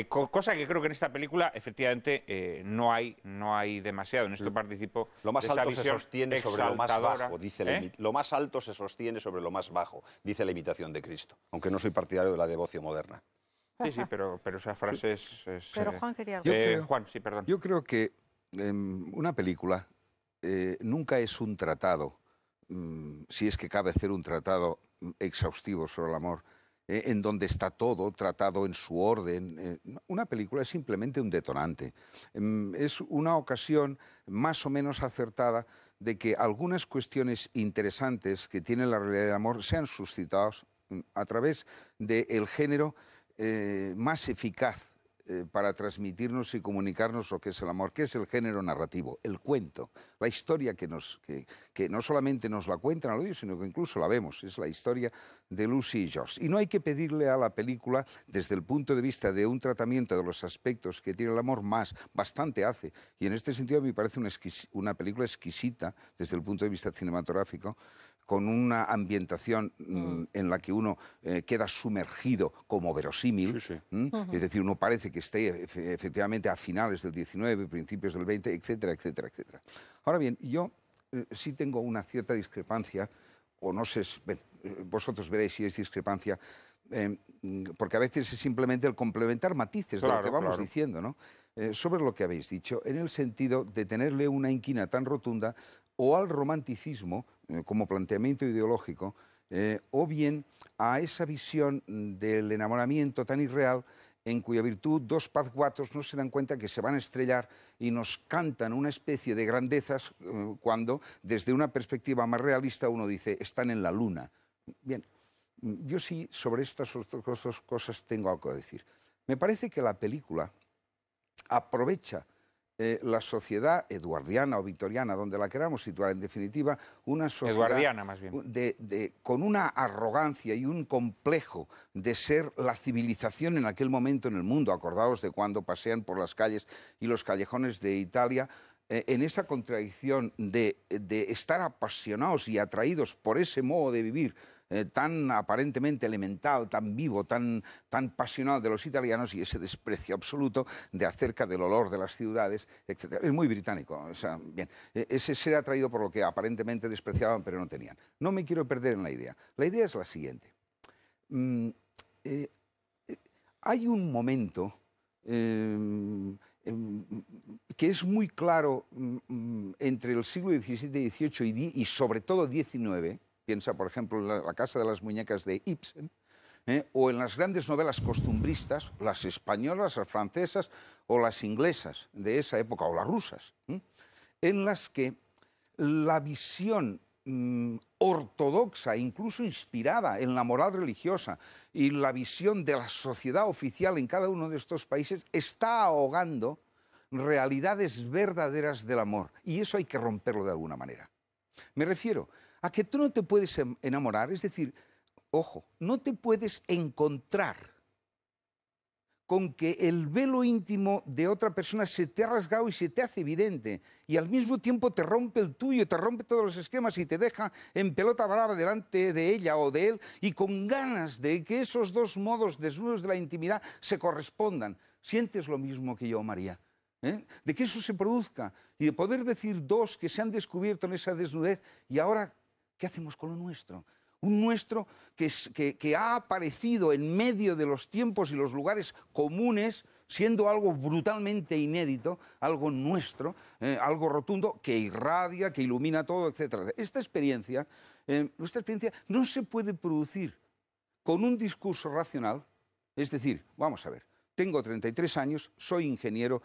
Cosa que creo que en esta película efectivamente no hay demasiado. En esto participo. Lo más de esa alto se visión sostiene sobre lo más exaltadora. bajo, dice lo más alto se sostiene sobre lo más bajo, dice la imitación de Cristo, aunque no soy partidario de la devoción moderna. Sí, sí, pero esa frase es... Pero Juan quería algo. Yo creo- Juan, sí, perdón. Yo creo que una película nunca es un tratado, si es que cabe hacer un tratado exhaustivo sobre el amor, en donde está todo tratado en su orden. Una película es simplemente un detonante. Es una ocasión más o menos acertada de que algunas cuestiones interesantes que tiene la realidad del amor sean suscitadas a través del género más eficaz para transmitirnos y comunicarnos lo que es el amor, que es el género narrativo, el cuento, la historia que no solamente nos la cuentan al oído, sino que incluso la vemos. Es la historia de Lucy y George. Y no hay que pedirle a la película, desde el punto de vista de un tratamiento de los aspectos que tiene el amor, bastante hace. Y en este sentido me parece una película exquisita desde el punto de vista cinematográfico, con una ambientación en la que uno queda sumergido como verosímil. Sí, sí. Es decir, uno parece que esté efectivamente a finales del 19, principios del 20, etcétera, etcétera, etcétera. Ahora bien, yo sí tengo una cierta discrepancia, o no sé, vosotros veréis si es discrepancia, porque a veces es simplemente el complementar matices de lo que vamos diciendo, ¿no? Sobre lo que habéis dicho, en el sentido de tenerle una inquina tan rotunda o al romanticismo como planteamiento ideológico, o bien a esa visión del enamoramiento tan irreal en cuya virtud dos pazguatos no se dan cuenta que se van a estrellar y nos cantan una especie de grandezas cuando desde una perspectiva más realista uno dice están en la luna. Bien, yo sí sobre estas otras cosas tengo algo que decir. Me parece que la película aprovecha la sociedad eduardiana o victoriana, donde la queramos situar, en definitiva, una sociedad eduardiana, más bien, con una arrogancia y un complejo de ser la civilización en aquel momento en el mundo. Acordaos de cuando pasean por las calles y los callejones de Italia, en esa contradicción de estar apasionados y atraídos por ese modo de vivir tan aparentemente elemental, tan vivo, tan pasional de los italianos y ese desprecio absoluto de acerca del olor de las ciudades, etc. Es muy británico. O sea, bien, ese ser atraído por lo que aparentemente despreciaban pero no tenían. No me quiero perder en la idea. La idea es la siguiente. Hay un momento que es muy claro entre el siglo XVII, XVIII y sobre todo XIX. Piensa, por ejemplo, en la Casa de las Muñecas de Ibsen, o en las grandes novelas costumbristas, las españolas, las francesas o las inglesas de esa época, o las rusas, en las que la visión ortodoxa, incluso inspirada en la moral religiosa y la visión de la sociedad oficial en cada uno de estos países está ahogando realidades verdaderas del amor. Y eso hay que romperlo de alguna manera. Me refiero a que tú no te puedes enamorar, es decir, ojo, no te puedes encontrar con que el velo íntimo de otra persona se te ha rasgado y se te hace evidente, y al mismo tiempo te rompe el tuyo, te rompe todos los esquemas y te deja en pelota brava delante de ella o de él, y con ganas de que esos dos modos desnudos de la intimidad se correspondan. ¿Sientes lo mismo que yo, María? De que eso se produzca y de poder decir dos que se han descubierto en esa desnudez, y ahora, ¿qué hacemos con lo nuestro? Un nuestro que ha aparecido en medio de los tiempos y los lugares comunes, siendo algo brutalmente inédito, algo nuestro, algo rotundo, que irradia, que ilumina todo, etc. Nuestra experiencia no se puede producir con un discurso racional. Es decir, vamos a ver, tengo 33 años, soy ingeniero,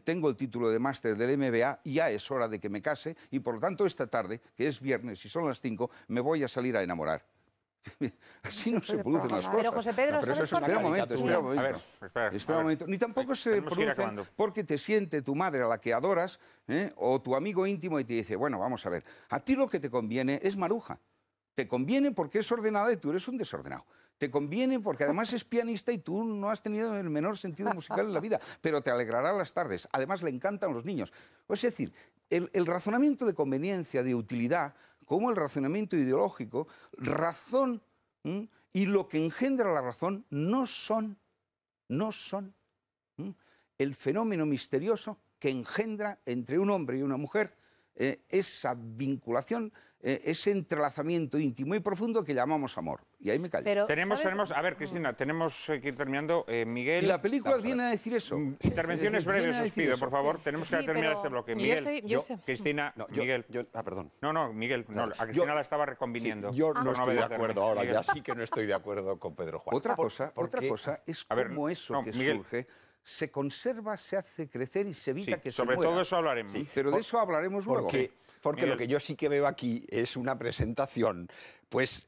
tengo el título de máster del MBA, ya es hora de que me case y por lo tanto esta tarde, que es viernes y son las 5, me voy a salir a enamorar. Así no se producen las cosas. Pero José Pedro, pero eso es Espera un momento, espera un momento. A ver, Espera un momento. Ni tampoco se produce porque te siente tu madre a la que adoras, o tu amigo íntimo y te dice, bueno, vamos a ver, a ti lo que te conviene es Maruja. Te conviene porque es ordenada y tú eres un desordenado. Te conviene porque además es pianista y tú no has tenido el menor sentido musical en la vida, pero te alegrará las tardes. Además le encantan los niños. Es decir, el razonamiento de conveniencia, de utilidad, como el razonamiento ideológico, razón y lo que engendra la razón no son el fenómeno misterioso que engendra entre un hombre y una mujer esa vinculación, ese entrelazamiento íntimo y profundo que llamamos amor. Y ahí me callo. Pero, a ver, Cristina, tenemos que ir terminando. Miguel... Y la película viene a decir eso. Intervenciones breves, os pido, por favor. Tenemos que terminar este bloque. Miguel, Cristina, Miguel. Perdón. No, Miguel, a Cristina la estaba reconviniendo. Sí, yo no estoy de obedecer. acuerdo ahora, Miguel. ya sí que no estoy de acuerdo con Pedro Juan. Otra cosa es A ver, cómo eso no, que Miguel. surge se conserva, se hace crecer y se evita que se sobre muera. todo eso hablaremos. Sí, pero de eso hablaremos luego. Porque lo que yo sí que veo aquí es una presentación, pues,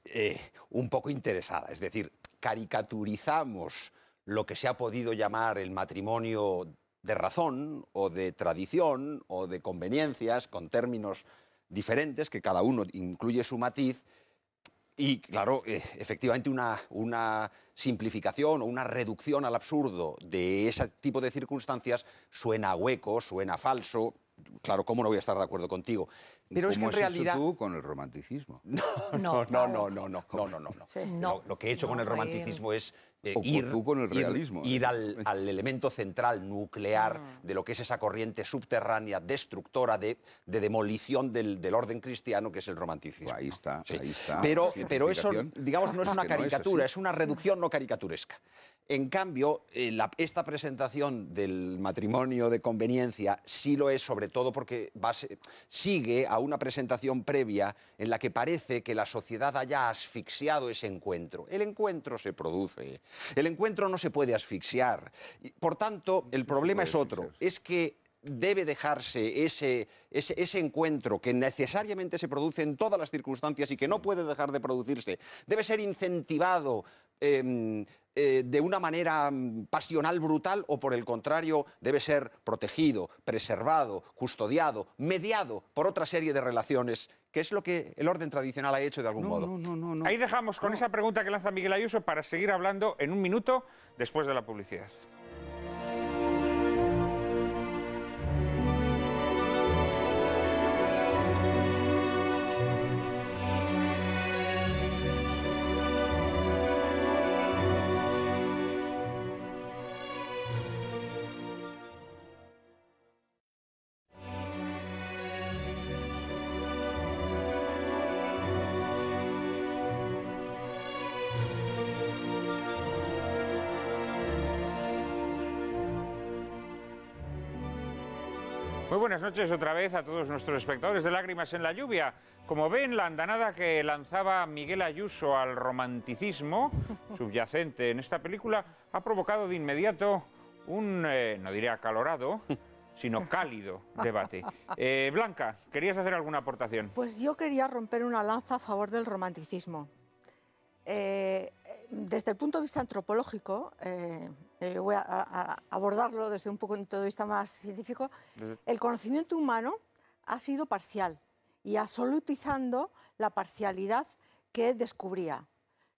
un poco interesada. Es decir, caricaturizamos lo que se ha podido llamar el matrimonio de razón o de tradición o de conveniencias, con términos diferentes, que cada uno incluye su matiz. Y, claro, efectivamente una simplificación o una reducción al absurdo de ese tipo de circunstancias suena hueco, suena falso. Claro, ¿cómo no voy a estar de acuerdo contigo? Pero es que en realidad... tú con el romanticismo? No. Lo que he hecho con el romanticismo es ir al elemento central, nuclear, de lo que es esa corriente subterránea, destructora, de demolición del orden cristiano, que es el romanticismo. Ahí está, Sí. ahí está. Pero eso, digamos, no es Es una que no es caricatura, así. es una reducción no caricaturesca. En cambio, esta presentación del matrimonio de conveniencia sí lo es, sobre todo porque sigue a una presentación previa en la que parece que la sociedad haya asfixiado ese encuentro. El encuentro se produce, el encuentro no se puede asfixiar. Por tanto, el problema es otro, es que debe dejarse ese encuentro que necesariamente se produce en todas las circunstancias y que no puede dejar de producirse. Debe ser incentivado de una manera pasional brutal, o por el contrario debe ser protegido, preservado, custodiado, mediado por otra serie de relaciones, que es lo que el orden tradicional ha hecho de algún modo. No. Ahí dejamos con esa pregunta que lanza Miguel Ayuso para seguir hablando en un minuto después de la publicidad. Muy buenas noches otra vez a todos nuestros espectadores de Lágrimas en la lluvia. Como ven, la andanada que lanzaba Miguel Ayuso al romanticismo subyacente en esta película ha provocado de inmediato un, no diré acalorado, sino cálido debate. Blanca, ¿querías hacer alguna aportación? Pues yo quería romper una lanza a favor del romanticismo. Desde el punto de vista antropológico, voy a abordarlo desde un punto de vista más científico, el conocimiento humano ha sido parcial y absolutizando la parcialidad que descubría.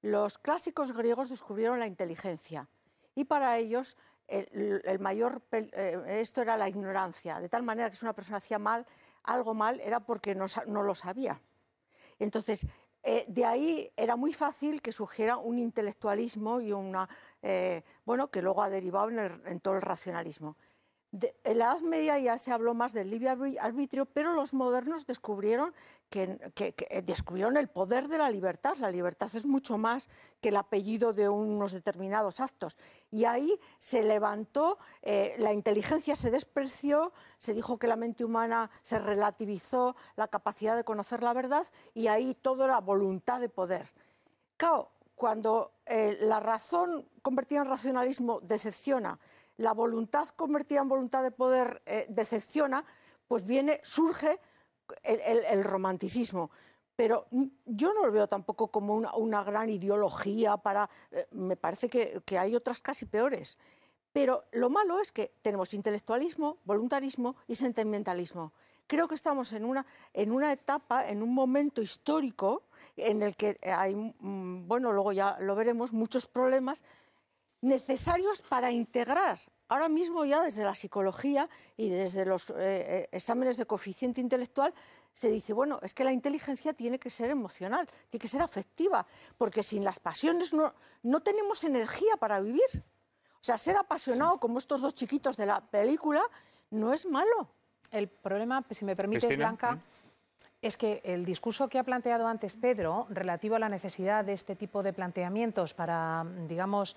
Los clásicos griegos descubrieron la inteligencia y para ellos esto era la ignorancia, de tal manera que si una persona hacía algo mal era porque no lo sabía. Entonces, de ahí era muy fácil que surgiera un intelectualismo y que luego ha derivado en todo el racionalismo. En la Edad Media ya se habló más del libre arbitrio, pero los modernos descubrieron descubrieron el poder de la libertad. La libertad es mucho más que el apellido de unos determinados actos. Y ahí se levantó, la inteligencia se despreció, se dijo que la mente humana se relativizó la capacidad de conocer la verdad y ahí toda la voluntad de poder. Claro, cuando la razón convertida en racionalismo decepciona, la voluntad convertida en voluntad de poder decepciona, pues surge el romanticismo. Pero yo no lo veo tampoco como una gran ideología me parece que hay otras casi peores. Pero lo malo es que tenemos intelectualismo, voluntarismo y sentimentalismo. Creo que estamos en una etapa, en un momento histórico en el que hay, luego ya lo veremos, muchos problemas necesarios para integrar. Ahora mismo ya desde la psicología y desde los exámenes de coeficiente intelectual se dice, bueno, es que la inteligencia tiene que ser emocional, tiene que ser afectiva, porque sin las pasiones no tenemos energía para vivir. O sea, ser apasionado como estos dos chiquitos de la película no es malo. El problema, si me permites, Cristina, Blanca, es que el discurso que ha planteado antes Pedro, relativo a la necesidad de este tipo de planteamientos para, digamos,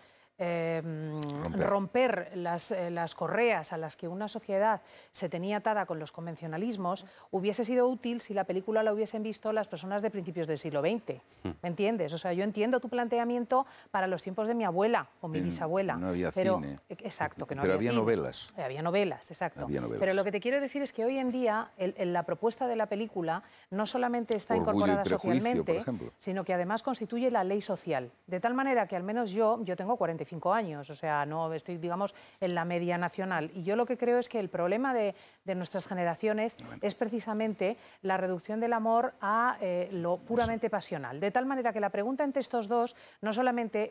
romper las correas a las que una sociedad se tenía atada con los convencionalismos, hubiese sido útil si la película la hubiesen visto las personas de principios del siglo XX. ¿Me entiendes? O sea, yo entiendo tu planteamiento para los tiempos de mi abuela o mi bisabuela. No había cine. Exacto, que no pero había había cine. novelas. Había novelas, exacto. Había novelas. Pero lo que te quiero decir es que hoy en día la propuesta de la película no solamente está incorporada socialmente, por ejemplo, sino que además constituye la ley social. De tal manera que al menos yo tengo 45 años, o sea, no estoy, digamos, en la media nacional. Y yo lo que creo es que el problema de nuestras generaciones es precisamente la reducción del amor a lo puramente pasional. De tal manera que la pregunta entre estos dos no solamente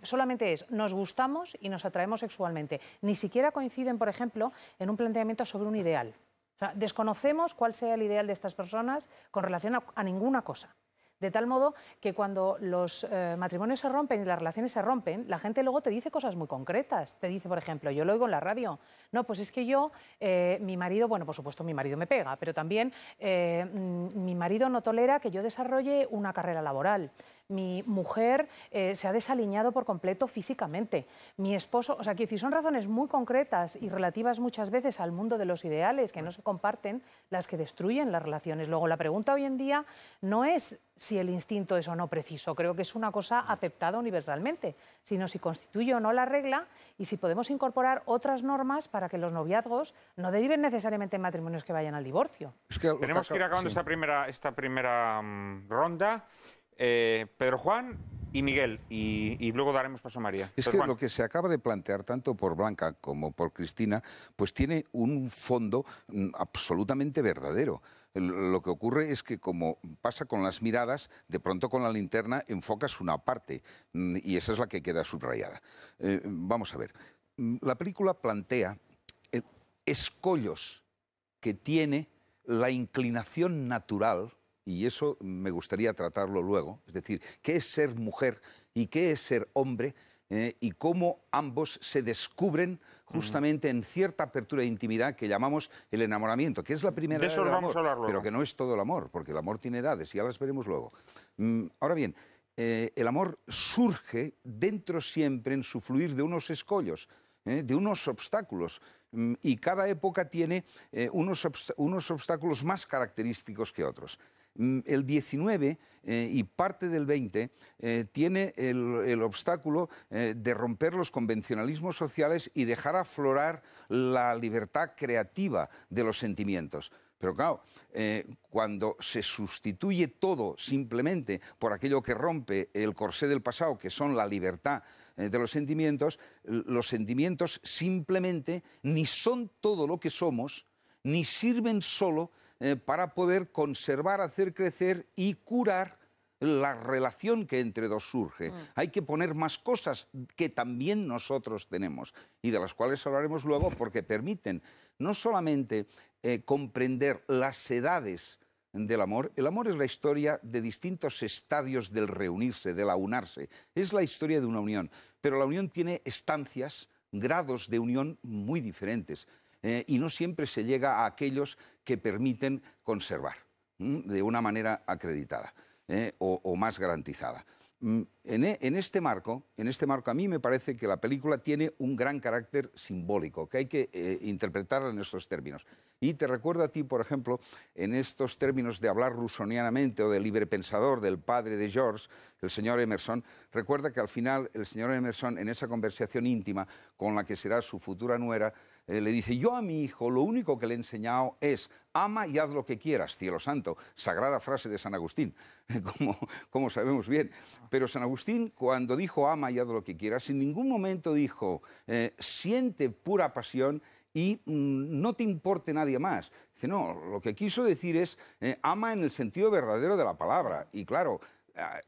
es ¿nos gustamos y nos atraemos sexualmente? Ni siquiera coinciden, por ejemplo, en un planteamiento sobre un ideal. O sea, desconocemos cuál sea el ideal de estas personas con relación a ninguna cosa. De tal modo que cuando los matrimonios se rompen y las relaciones se rompen, la gente luego te dice cosas muy concretas. Te dice, por ejemplo, yo lo oigo en la radio, no, pues es que mi marido, bueno, por supuesto mi marido me pega, pero también mi marido no tolera que yo desarrolle una carrera laboral. Mi mujer se ha desaliñado por completo físicamente. Mi esposo, o sea, quiero decir, son razones muy concretas y relativas muchas veces al mundo de los ideales que no se comparten las que destruyen las relaciones. Luego, la pregunta hoy en día no es si el instinto es o no preciso, creo que es una cosa aceptada universalmente, sino si constituye o no la regla y si podemos incorporar otras normas para que los noviazgos no deriven necesariamente en matrimonios que vayan al divorcio. Es que Tenemos que ir acabando esta primera ronda. Pedro Juan y Miguel, y luego daremos paso a María. Es que lo que se acaba de plantear, tanto por Blanca como por Cristina, pues tiene un fondo absolutamente verdadero. Lo que ocurre es que, como pasa con las miradas, de pronto con la linterna enfocas una parte, y esa es la que queda subrayada. Vamos a ver, la película plantea escollos que tiene la inclinación natural, y eso me gustaría tratarlo luego, es decir, qué es ser mujer y qué es ser hombre, y cómo ambos se descubren justamente en cierta apertura de intimidad que llamamos el enamoramiento, que es la primera edad del amor, pero que no es todo el amor, porque el amor tiene edades, y ya las veremos luego. Ahora bien, el amor surge dentro siempre en su fluir de unos escollos. de unos obstáculos. Y cada época tiene unos obstáculos más característicos que otros. El 19 y parte del 20 tiene el obstáculo de romper los convencionalismos sociales y dejar aflorar la libertad creativa de los sentimientos. Pero claro, cuando se sustituye todo simplemente por aquello que rompe el corsé del pasado, que son la libertad de los sentimientos simplemente ni son todo lo que somos, ni sirven solo para poder conservar, hacer crecer y curar la relación que entre dos surge. Hay que poner más cosas que también nosotros tenemos y de las cuales hablaremos luego, porque permiten no solamente comprender las edades del amor. El amor es la historia de distintos estadios del reunirse, del aunarse. Es la historia de una unión, pero la unión tiene estancias, grados de unión muy diferentes. Y no siempre se llega a aquellos que permiten conservar de una manera acreditada o más garantizada. En este marco a mí me parece que la película tiene un gran carácter simbólico, que hay que interpretarla en estos términos. Y te recuerdo a ti, por ejemplo, en estos términos de hablar rusonianamente o de libre pensador del padre de George, el señor Emerson. Recuerda que al final el señor Emerson, en esa conversación íntima con la que será su futura nuera, le dice: yo a mi hijo lo único que le he enseñado es ama y haz lo que quieras, cielo santo. Sagrada frase de San Agustín, como sabemos bien. Pero San Agustín, cuando dijo ama y haz lo que quieras, en ningún momento dijo siente pura pasión y no te importe nadie más. Dice, no, lo que quiso decir es ama en el sentido verdadero de la palabra. Y claro,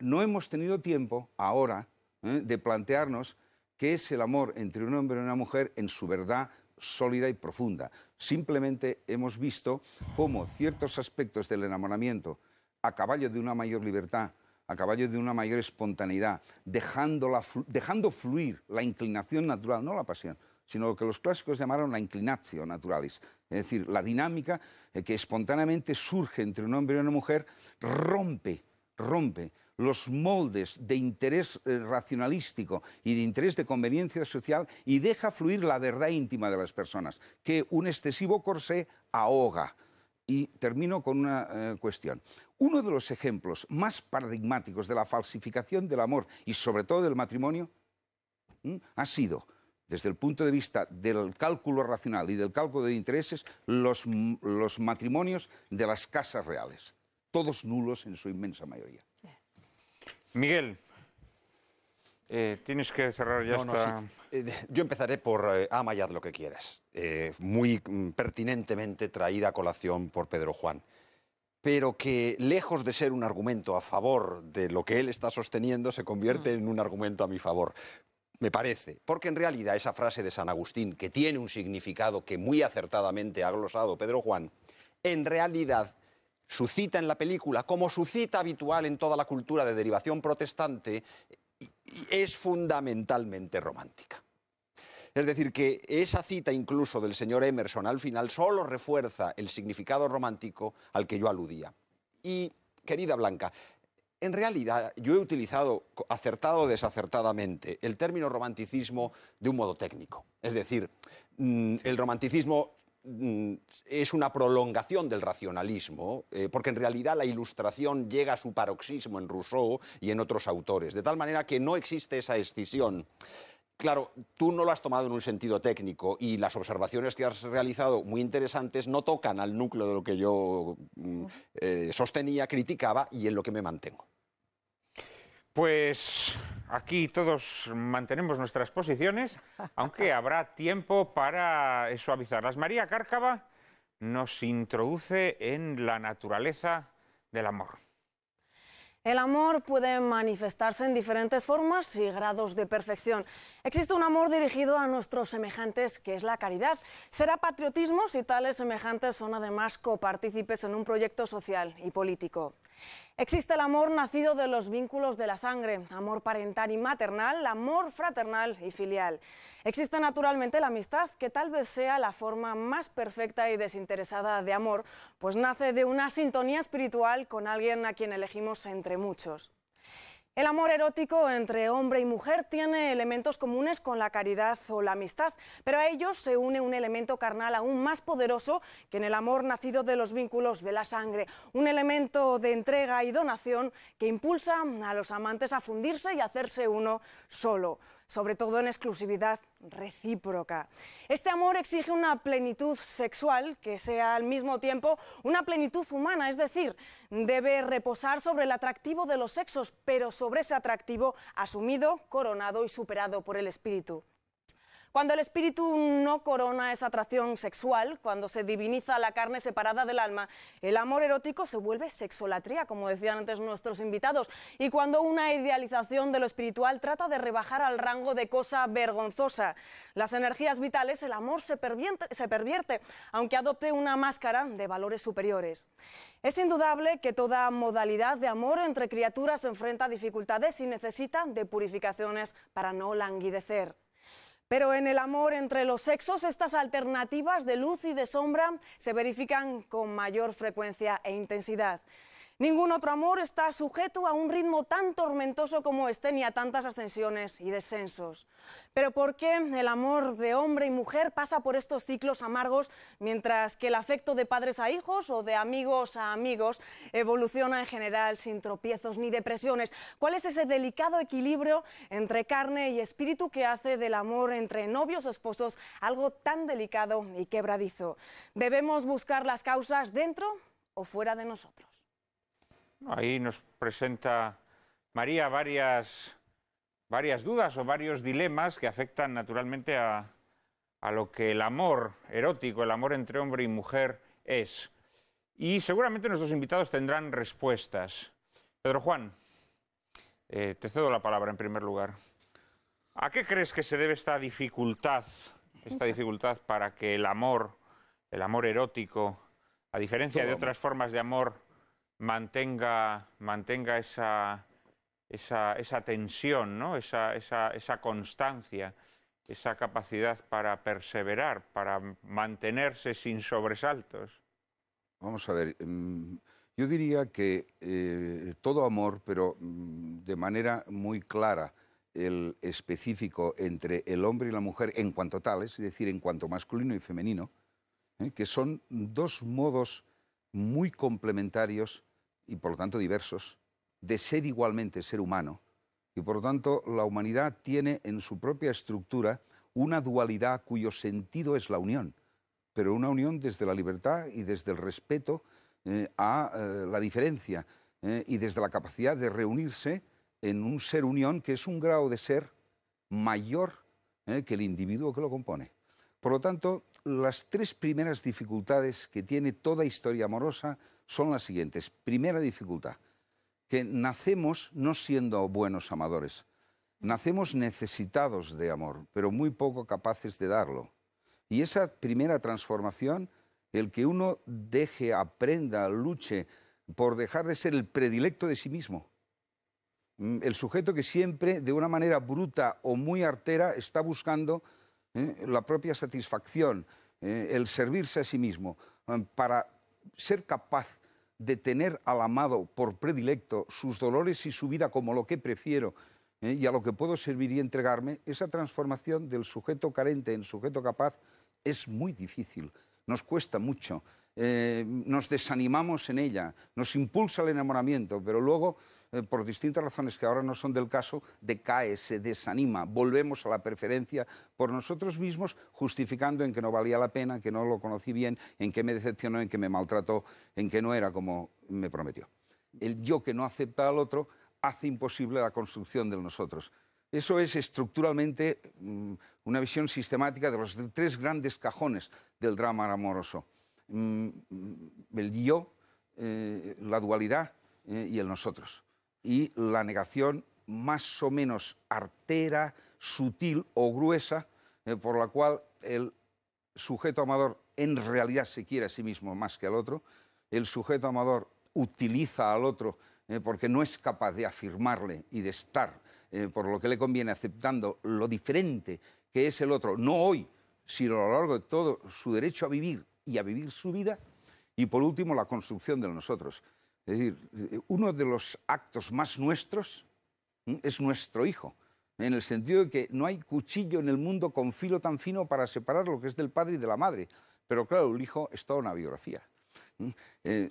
no hemos tenido tiempo ahora de plantearnos qué es el amor entre un hombre y una mujer en su verdad sólida y profunda. Simplemente hemos visto cómo ciertos aspectos del enamoramiento, a caballo de una mayor libertad, a caballo de una mayor espontaneidad, dejando fluir la inclinación natural, no la pasión, sino lo que los clásicos llamaron la inclinatio naturalis, es decir, la dinámica que espontáneamente surge entre un hombre y una mujer, rompe los moldes de interés racionalístico y de interés de conveniencia social y deja fluir la verdad íntima de las personas, que un excesivo corsé ahoga. Y termino con una cuestión. Uno de los ejemplos más paradigmáticos de la falsificación del amor y sobre todo del matrimonio ha sido, desde el punto de vista del cálculo racional y del cálculo de intereses, los matrimonios de las casas reales, todos nulos en su inmensa mayoría. Miguel, tienes que cerrar ya esta... Sí. Yo empezaré por ama y haz lo que quieras, muy pertinentemente traída a colación por Pedro Juan, pero que lejos de ser un argumento a favor de lo que él está sosteniendo, se convierte en un argumento a mi favor. Me parece, porque en realidad esa frase de San Agustín, que tiene un significado que muy acertadamente ha glosado Pedro Juan, en realidad su cita en la película, como su cita habitual en toda la cultura de derivación protestante, es fundamentalmente romántica. Es decir, que esa cita incluso del señor Emerson al final solo refuerza el significado romántico al que yo aludía. Y, querida Blanca, en realidad yo he utilizado, acertado o desacertadamente, el término romanticismo de un modo técnico. Es decir, el romanticismo es una prolongación del racionalismo, porque en realidad la Ilustración llega a su paroxismo en Rousseau y en otros autores, de tal manera que no existe esa escisión. Claro, tú no lo has tomado en un sentido técnico y las observaciones que has realizado, muy interesantes, no tocan al núcleo de lo que yo sostenía, criticaba y en lo que me mantengo. Pues aquí todos mantenemos nuestras posiciones, aunque habrá tiempo para suavizarlas. María Cárcava nos introduce en la naturaleza del amor. El amor puede manifestarse en diferentes formas y grados de perfección. Existe un amor dirigido a nuestros semejantes, que es la caridad. Será patriotismo si tales semejantes son además copartícipes en un proyecto social y político. Existe el amor nacido de los vínculos de la sangre, amor parental y maternal, amor fraternal y filial. Existe naturalmente la amistad, que tal vez sea la forma más perfecta y desinteresada de amor, pues nace de una sintonía espiritual con alguien a quien elegimos entre muchos. El amor erótico entre hombre y mujer tiene elementos comunes con la caridad o la amistad, pero a ellos se une un elemento carnal aún más poderoso que en el amor nacido de los vínculos de la sangre, un elemento de entrega y donación que impulsa a los amantes a fundirse y hacerse uno solo, sobre todo en exclusividad recíproca. Este amor exige una plenitud sexual que sea al mismo tiempo una plenitud humana, es decir, debe reposar sobre el atractivo de los sexos, pero sobre ese atractivo asumido, coronado y superado por el espíritu. Cuando el espíritu no corona esa atracción sexual, cuando se diviniza la carne separada del alma, el amor erótico se vuelve sexolatría, como decían antes nuestros invitados, y cuando una idealización de lo espiritual trata de rebajar al rango de cosa vergonzosa las energías vitales, el amor se pervierte, aunque adopte una máscara de valores superiores. Es indudable que toda modalidad de amor entre criaturas enfrenta dificultades y necesita de purificaciones para no languidecer. Pero en el amor entre los sexos, estas alternativas de luz y de sombra se verifican con mayor frecuencia e intensidad. Ningún otro amor está sujeto a un ritmo tan tormentoso como este, ni a tantas ascensiones y descensos. Pero ¿por qué el amor de hombre y mujer pasa por estos ciclos amargos, mientras que el afecto de padres a hijos o de amigos a amigos evoluciona en general sin tropiezos ni depresiones? ¿Cuál es ese delicado equilibrio entre carne y espíritu que hace del amor entre novios o esposos algo tan delicado y quebradizo? ¿Debemos buscar las causas dentro o fuera de nosotros? Ahí nos presenta María varias dudas o varios dilemas que afectan naturalmente a lo que el amor erótico, el amor entre hombre y mujer es. Y seguramente nuestros invitados tendrán respuestas. Pedro Juan, te cedo la palabra en primer lugar. ¿A qué crees que se debe esta dificultad para que el amor erótico, a diferencia de otras formas de amor, mantenga esa tensión, ¿no? esa constancia, esa capacidad para perseverar, para mantenerse sin sobresaltos? Vamos a ver, yo diría que todo amor, pero de manera muy clara, el específico entre el hombre y la mujer en cuanto tales, es decir, en cuanto masculino y femenino, que son dos modos muy complementarios y por lo tanto diversos, de ser igualmente ser humano. Y por lo tanto la humanidad tiene en su propia estructura una dualidad cuyo sentido es la unión, pero una unión desde la libertad y desde el respeto a la diferencia y desde la capacidad de reunirse en un ser unión que es un grado de ser mayor que el individuo que lo compone. Por lo tanto, las tres primeras dificultades que tiene toda historia amorosa son las siguientes. Primera dificultad, que nacemos no siendo buenos amadores. Nacemos necesitados de amor, pero muy poco capaces de darlo. Y esa primera transformación, el que uno deje, aprenda, luche por dejar de ser el predilecto de sí mismo. El sujeto que siempre, de una manera bruta o muy artera, está buscando la propia satisfacción, el servirse a sí mismo, para ser capaz de tener al amado por predilecto sus dolores y su vida como lo que prefiero y a lo que puedo servir y entregarme, esa transformación del sujeto carente en sujeto capaz es muy difícil, nos cuesta mucho, nos desanimamos en ella, nos impulsa el enamoramiento, pero luego, por distintas razones que ahora no son del caso, decae, se desanima, volvemos a la preferencia por nosotros mismos, justificando en que no valía la pena, en que no lo conocí bien, en que me decepcionó, en que me maltrató, en que no era como me prometió. El yo que no acepta al otro hace imposible la construcción del nosotros. Eso es estructuralmente una visión sistemática de los tres grandes cajones del drama amoroso. El yo, la dualidad y el nosotros. Y la negación más o menos artera, sutil o gruesa, por la cual el sujeto amador en realidad se quiere a sí mismo más que al otro, el sujeto amador utiliza al otro porque no es capaz de afirmarle y de estar por lo que le conviene, aceptando lo diferente que es el otro, no hoy, sino a lo largo de todo su derecho a vivir y a vivir su vida, y por último la construcción de nosotros. Es decir, uno de los actos más nuestros es nuestro hijo, en el sentido de que no hay cuchillo en el mundo con filo tan fino para separar lo que es del padre y de la madre. Pero claro, el hijo es toda una biografía.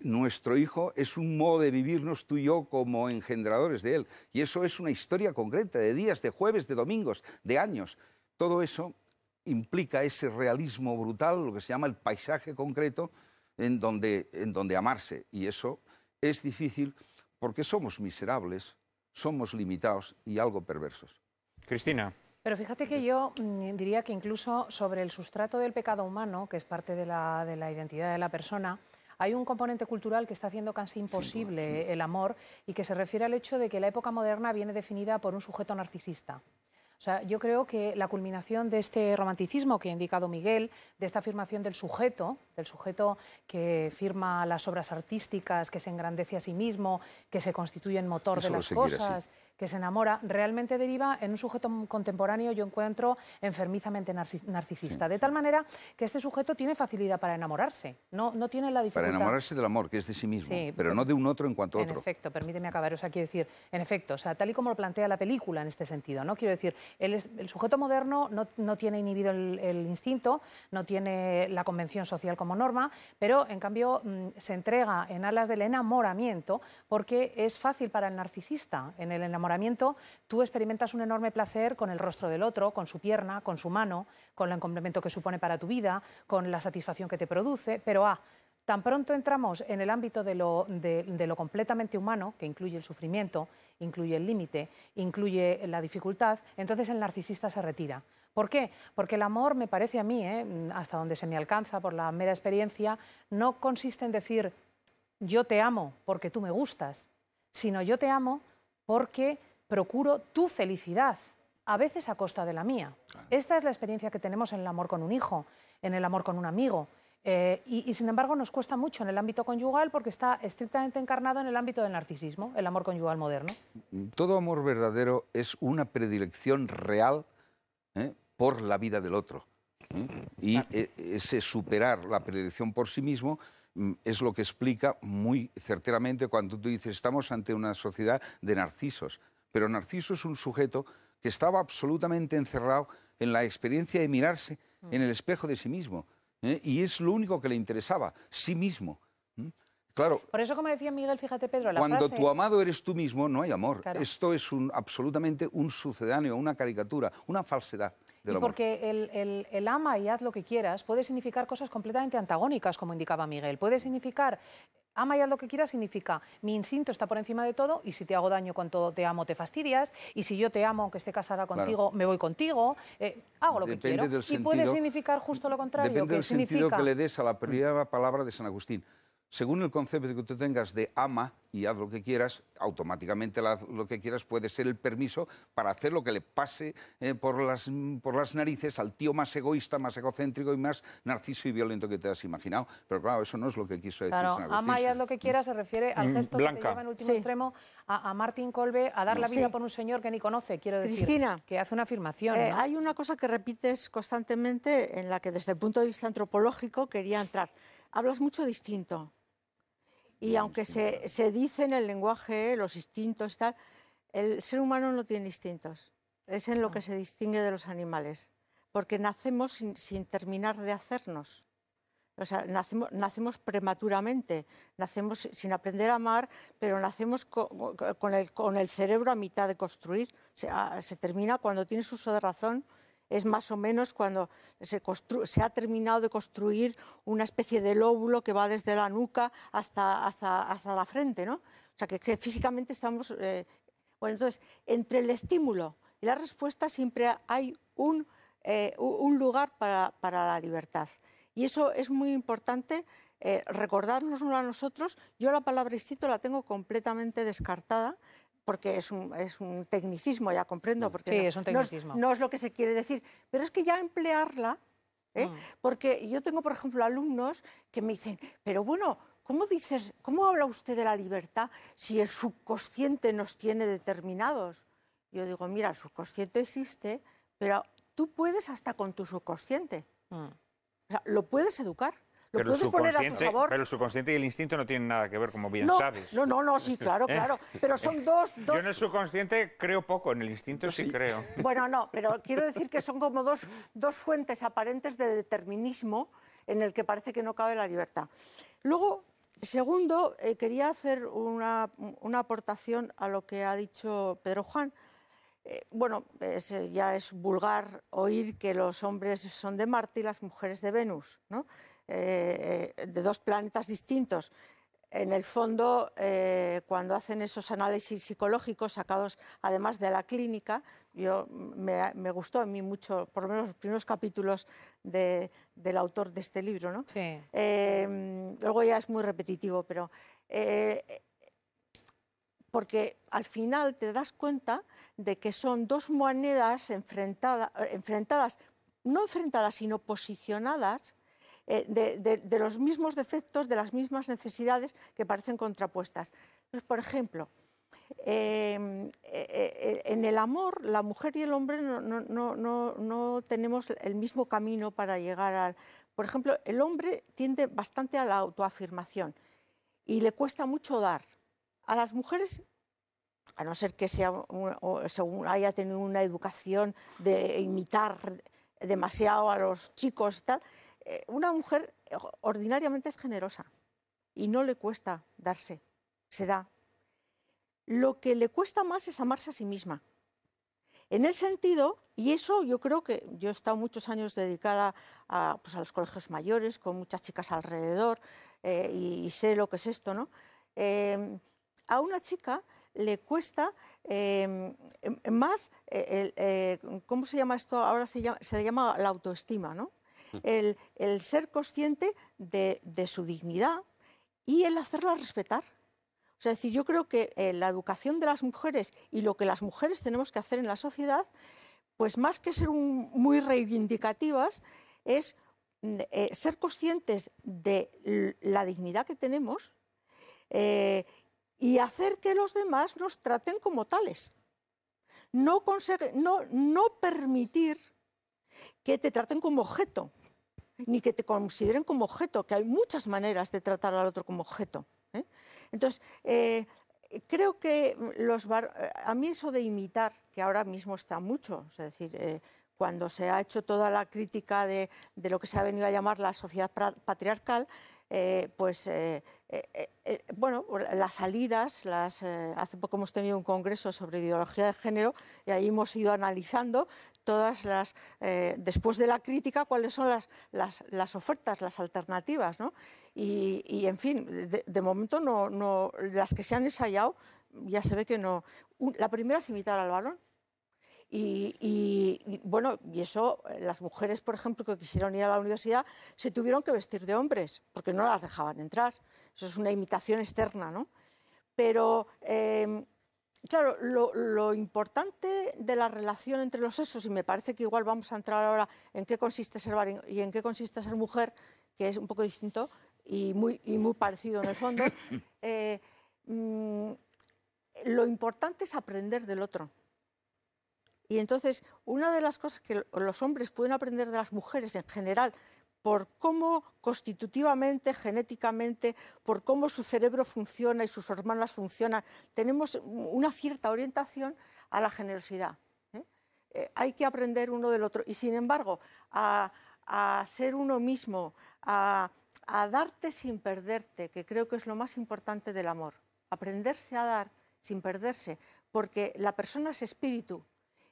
Nuestro hijo es un modo de vivirnos tú y yo como engendradores de él. Y eso es una historia concreta, de días, de jueves, de domingos, de años. Todo eso implica ese realismo brutal, lo que se llama el paisaje concreto, en donde amarse. Y eso es difícil porque somos miserables, somos limitados y algo perversos. Cristina. Pero fíjate que yo diría que incluso sobre el sustrato del pecado humano, que es parte de la identidad de la persona, hay un componente cultural que está haciendo casi imposible el amor y que se refiere al hecho de que la época moderna viene definida por un sujeto narcisista. O sea, yo creo que la culminación de este romanticismo que ha indicado Miguel, de esta afirmación del sujeto que firma las obras artísticas, que se engrandece a sí mismo, que se constituye en motor de las cosas, que se enamora, realmente deriva en un sujeto contemporáneo, yo encuentro, enfermizamente narcisista. De tal manera que este sujeto tiene facilidad para enamorarse, no tiene la dificultad. Para enamorarse del amor, que es de sí mismo, sí, pero no de un otro en cuanto a otro. En efecto, permíteme acabar, o sea, quiero decir, en efecto, o sea, tal y como lo plantea la película en este sentido, ¿no? Quiero decir, el sujeto moderno no tiene inhibido el instinto, no tiene la convención social como norma, pero en cambio se entrega en alas del enamoramiento porque es fácil para el narcisista. En el enamoramiento tú experimentas un enorme placer con el rostro del otro, con su pierna, con su mano, con el complemento que supone para tu vida, con la satisfacción que te produce, pero tan pronto entramos en el ámbito de lo completamente humano, que incluye el sufrimiento, incluye el límite, incluye la dificultad, entonces el narcisista se retira. ¿Por qué? Porque el amor, me parece a mí, hasta donde se me alcanza por la mera experiencia, no consiste en decir yo te amo porque tú me gustas, sino yo te amo porque procuro tu felicidad, a veces a costa de la mía. Esta es la experiencia que tenemos en el amor con un hijo, en el amor con un amigo. Y sin embargo nos cuesta mucho en el ámbito conyugal porque está estrictamente encarnado en el ámbito del narcisismo, el amor conyugal moderno. Todo amor verdadero es una predilección real por la vida del otro. Y ese superar la predilección por sí mismo es lo que explica muy certeramente cuando tú dices estamos ante una sociedad de narcisos. Pero Narciso es un sujeto que estaba absolutamente encerrado en la experiencia de mirarse en el espejo de sí mismo. Y es lo único que le interesaba, sí mismo. Claro. Por eso, como decía Miguel, fíjate, Pedro, la cuando frase... tu amado eres tú mismo, no hay amor. Claro. Esto es absolutamente un sucedáneo, una caricatura, una falsedad del amor. Porque el ama y haz lo que quieras puede significar cosas completamente antagónicas, como indicaba Miguel. Puede significar... Ama y haz lo que quieras significa mi instinto está por encima de todo y si te hago daño cuando te amo te fastidias y si yo te amo aunque esté casada contigo me voy contigo, hago lo que quiero. Y puede significar justo lo contrario. Depende del sentido que le des a la primera palabra de San Agustín. Según el concepto que tú tengas de ama y haz lo que quieras, automáticamente lo que quieras puede ser el permiso para hacer lo que le pase por las narices al tío más egoísta, más egocéntrico y más narciso y violento que te has imaginado. Pero claro, eso no es lo que quiso decir San Agustín. Ama y haz lo que quieras se refiere al gesto que te lleva en último extremo a Martín Kolbe a dar la vida por un señor que ni conoce, quiero decir. Cristina, que hace una afirmación. ¿no? Hay una cosa que repites constantemente en la que desde el punto de vista antropológico quería entrar. Hablas mucho de instinto. Y aunque se dice en el lenguaje, los instintos, tal, el ser humano no tiene instintos. Es en lo que se distingue de los animales. Porque nacemos sin terminar de hacernos. O sea, nacemos prematuramente, nacemos sin aprender a amar, pero nacemos con el cerebro a mitad de construir. Se termina cuando tienes uso de razón. Es más o menos cuando se ha terminado de construir una especie de lóbulo que va desde la nuca hasta la frente, ¿no? O sea, que físicamente estamos... Bueno, entonces, entre el estímulo y la respuesta siempre hay un lugar para la libertad. Y eso es muy importante recordárnoslo a nosotros. Yo la palabra instinto la tengo completamente descartada, porque es un tecnicismo, ya comprendo, porque sí, es un tecnicismo. No es lo que se quiere decir, pero es que ya emplearla, porque yo tengo, por ejemplo, alumnos que me dicen, pero bueno, ¿cómo habla usted de la libertad si el subconsciente nos tiene determinados? Yo digo, mira, el subconsciente existe, pero tú puedes hasta con tu subconsciente. O sea, lo puedes educar, Lo puedes poner a tu favor. Pero el subconsciente y el instinto no tienen nada que ver, como bien sabes. No, sí, claro. Pero son dos... Yo en el subconsciente creo poco, en el instinto sí creo. Bueno, no, pero quiero decir que son como dos fuentes aparentes de determinismo en el que parece que no cabe la libertad. Luego, segundo, quería hacer una aportación a lo que ha dicho Pedro Juan. Bueno, ya es vulgar oír que los hombres son de Marte y las mujeres de Venus, ¿no? De dos planetas distintos. En el fondo, cuando hacen esos análisis psicológicos sacados además de la clínica, me gustó a mí mucho, por lo menos los primeros capítulos del autor de este libro, ¿no? Sí. Luego ya es muy repetitivo, pero... porque al final te das cuenta de que son dos monedas enfrentadas, no enfrentadas, sino posicionadas, de los mismos defectos, de las mismas necesidades que parecen contrapuestas. Entonces, por ejemplo, en el amor, la mujer y el hombre no tenemos el mismo camino para llegar al... Por ejemplo, el hombre tiende bastante a la autoafirmación y le cuesta mucho dar. A las mujeres, a no ser que haya tenido una educación de imitar demasiado a los chicos y tal, una mujer ordinariamente es generosa y no le cuesta darse, se da. Lo que le cuesta más es amarse a sí misma. En el sentido, y eso yo creo que yo he estado muchos años dedicada a los colegios mayores, con muchas chicas alrededor, y sé lo que es esto, ¿no? A una chica le cuesta más, ¿cómo se llama esto? Ahora se le llama la autoestima, ¿no? El ser consciente de su dignidad y el hacerla respetar. O sea, es decir, yo creo que la educación de las mujeres y lo que las mujeres tenemos que hacer en la sociedad, pues más que ser muy reivindicativas, es ser conscientes de la dignidad que tenemos y hacer que los demás nos traten como tales. No permitir que te traten como objeto, ni que te consideren como objeto, que hay muchas maneras de tratar al otro como objeto. Entonces, creo que a mí eso de imitar, que ahora mismo está mucho, es decir, cuando se ha hecho toda la crítica de lo que se ha venido a llamar la sociedad patriarcal, bueno, las salidas, hace poco hemos tenido un congreso sobre ideología de género y ahí hemos ido analizando todas después de la crítica, cuáles son las ofertas, las alternativas, ¿no? Y en fin, de momento las que se han ensayado ya se ve que no. La primera es imitar al varón. Bueno, y eso, las mujeres, por ejemplo, que quisieron ir a la universidad, se tuvieron que vestir de hombres, porque no las dejaban entrar. Eso es una imitación externa, ¿no? Pero, claro, lo importante de la relación entre los sexos, y me parece que igual vamos a entrar ahora en qué consiste ser varón y en qué consiste ser mujer, que es un poco distinto y muy parecido en el fondo, lo importante es aprender del otro. Y entonces, una de las cosas que los hombres pueden aprender de las mujeres en general, por cómo constitutivamente, genéticamente, por cómo su cerebro funciona y sus hormonas funcionan, tenemos una cierta orientación a la generosidad. Hay que aprender uno del otro. Y sin embargo, a ser uno mismo, a darte sin perderte, que creo que es lo más importante del amor. Aprenderse a dar sin perderse, porque la persona es espíritu.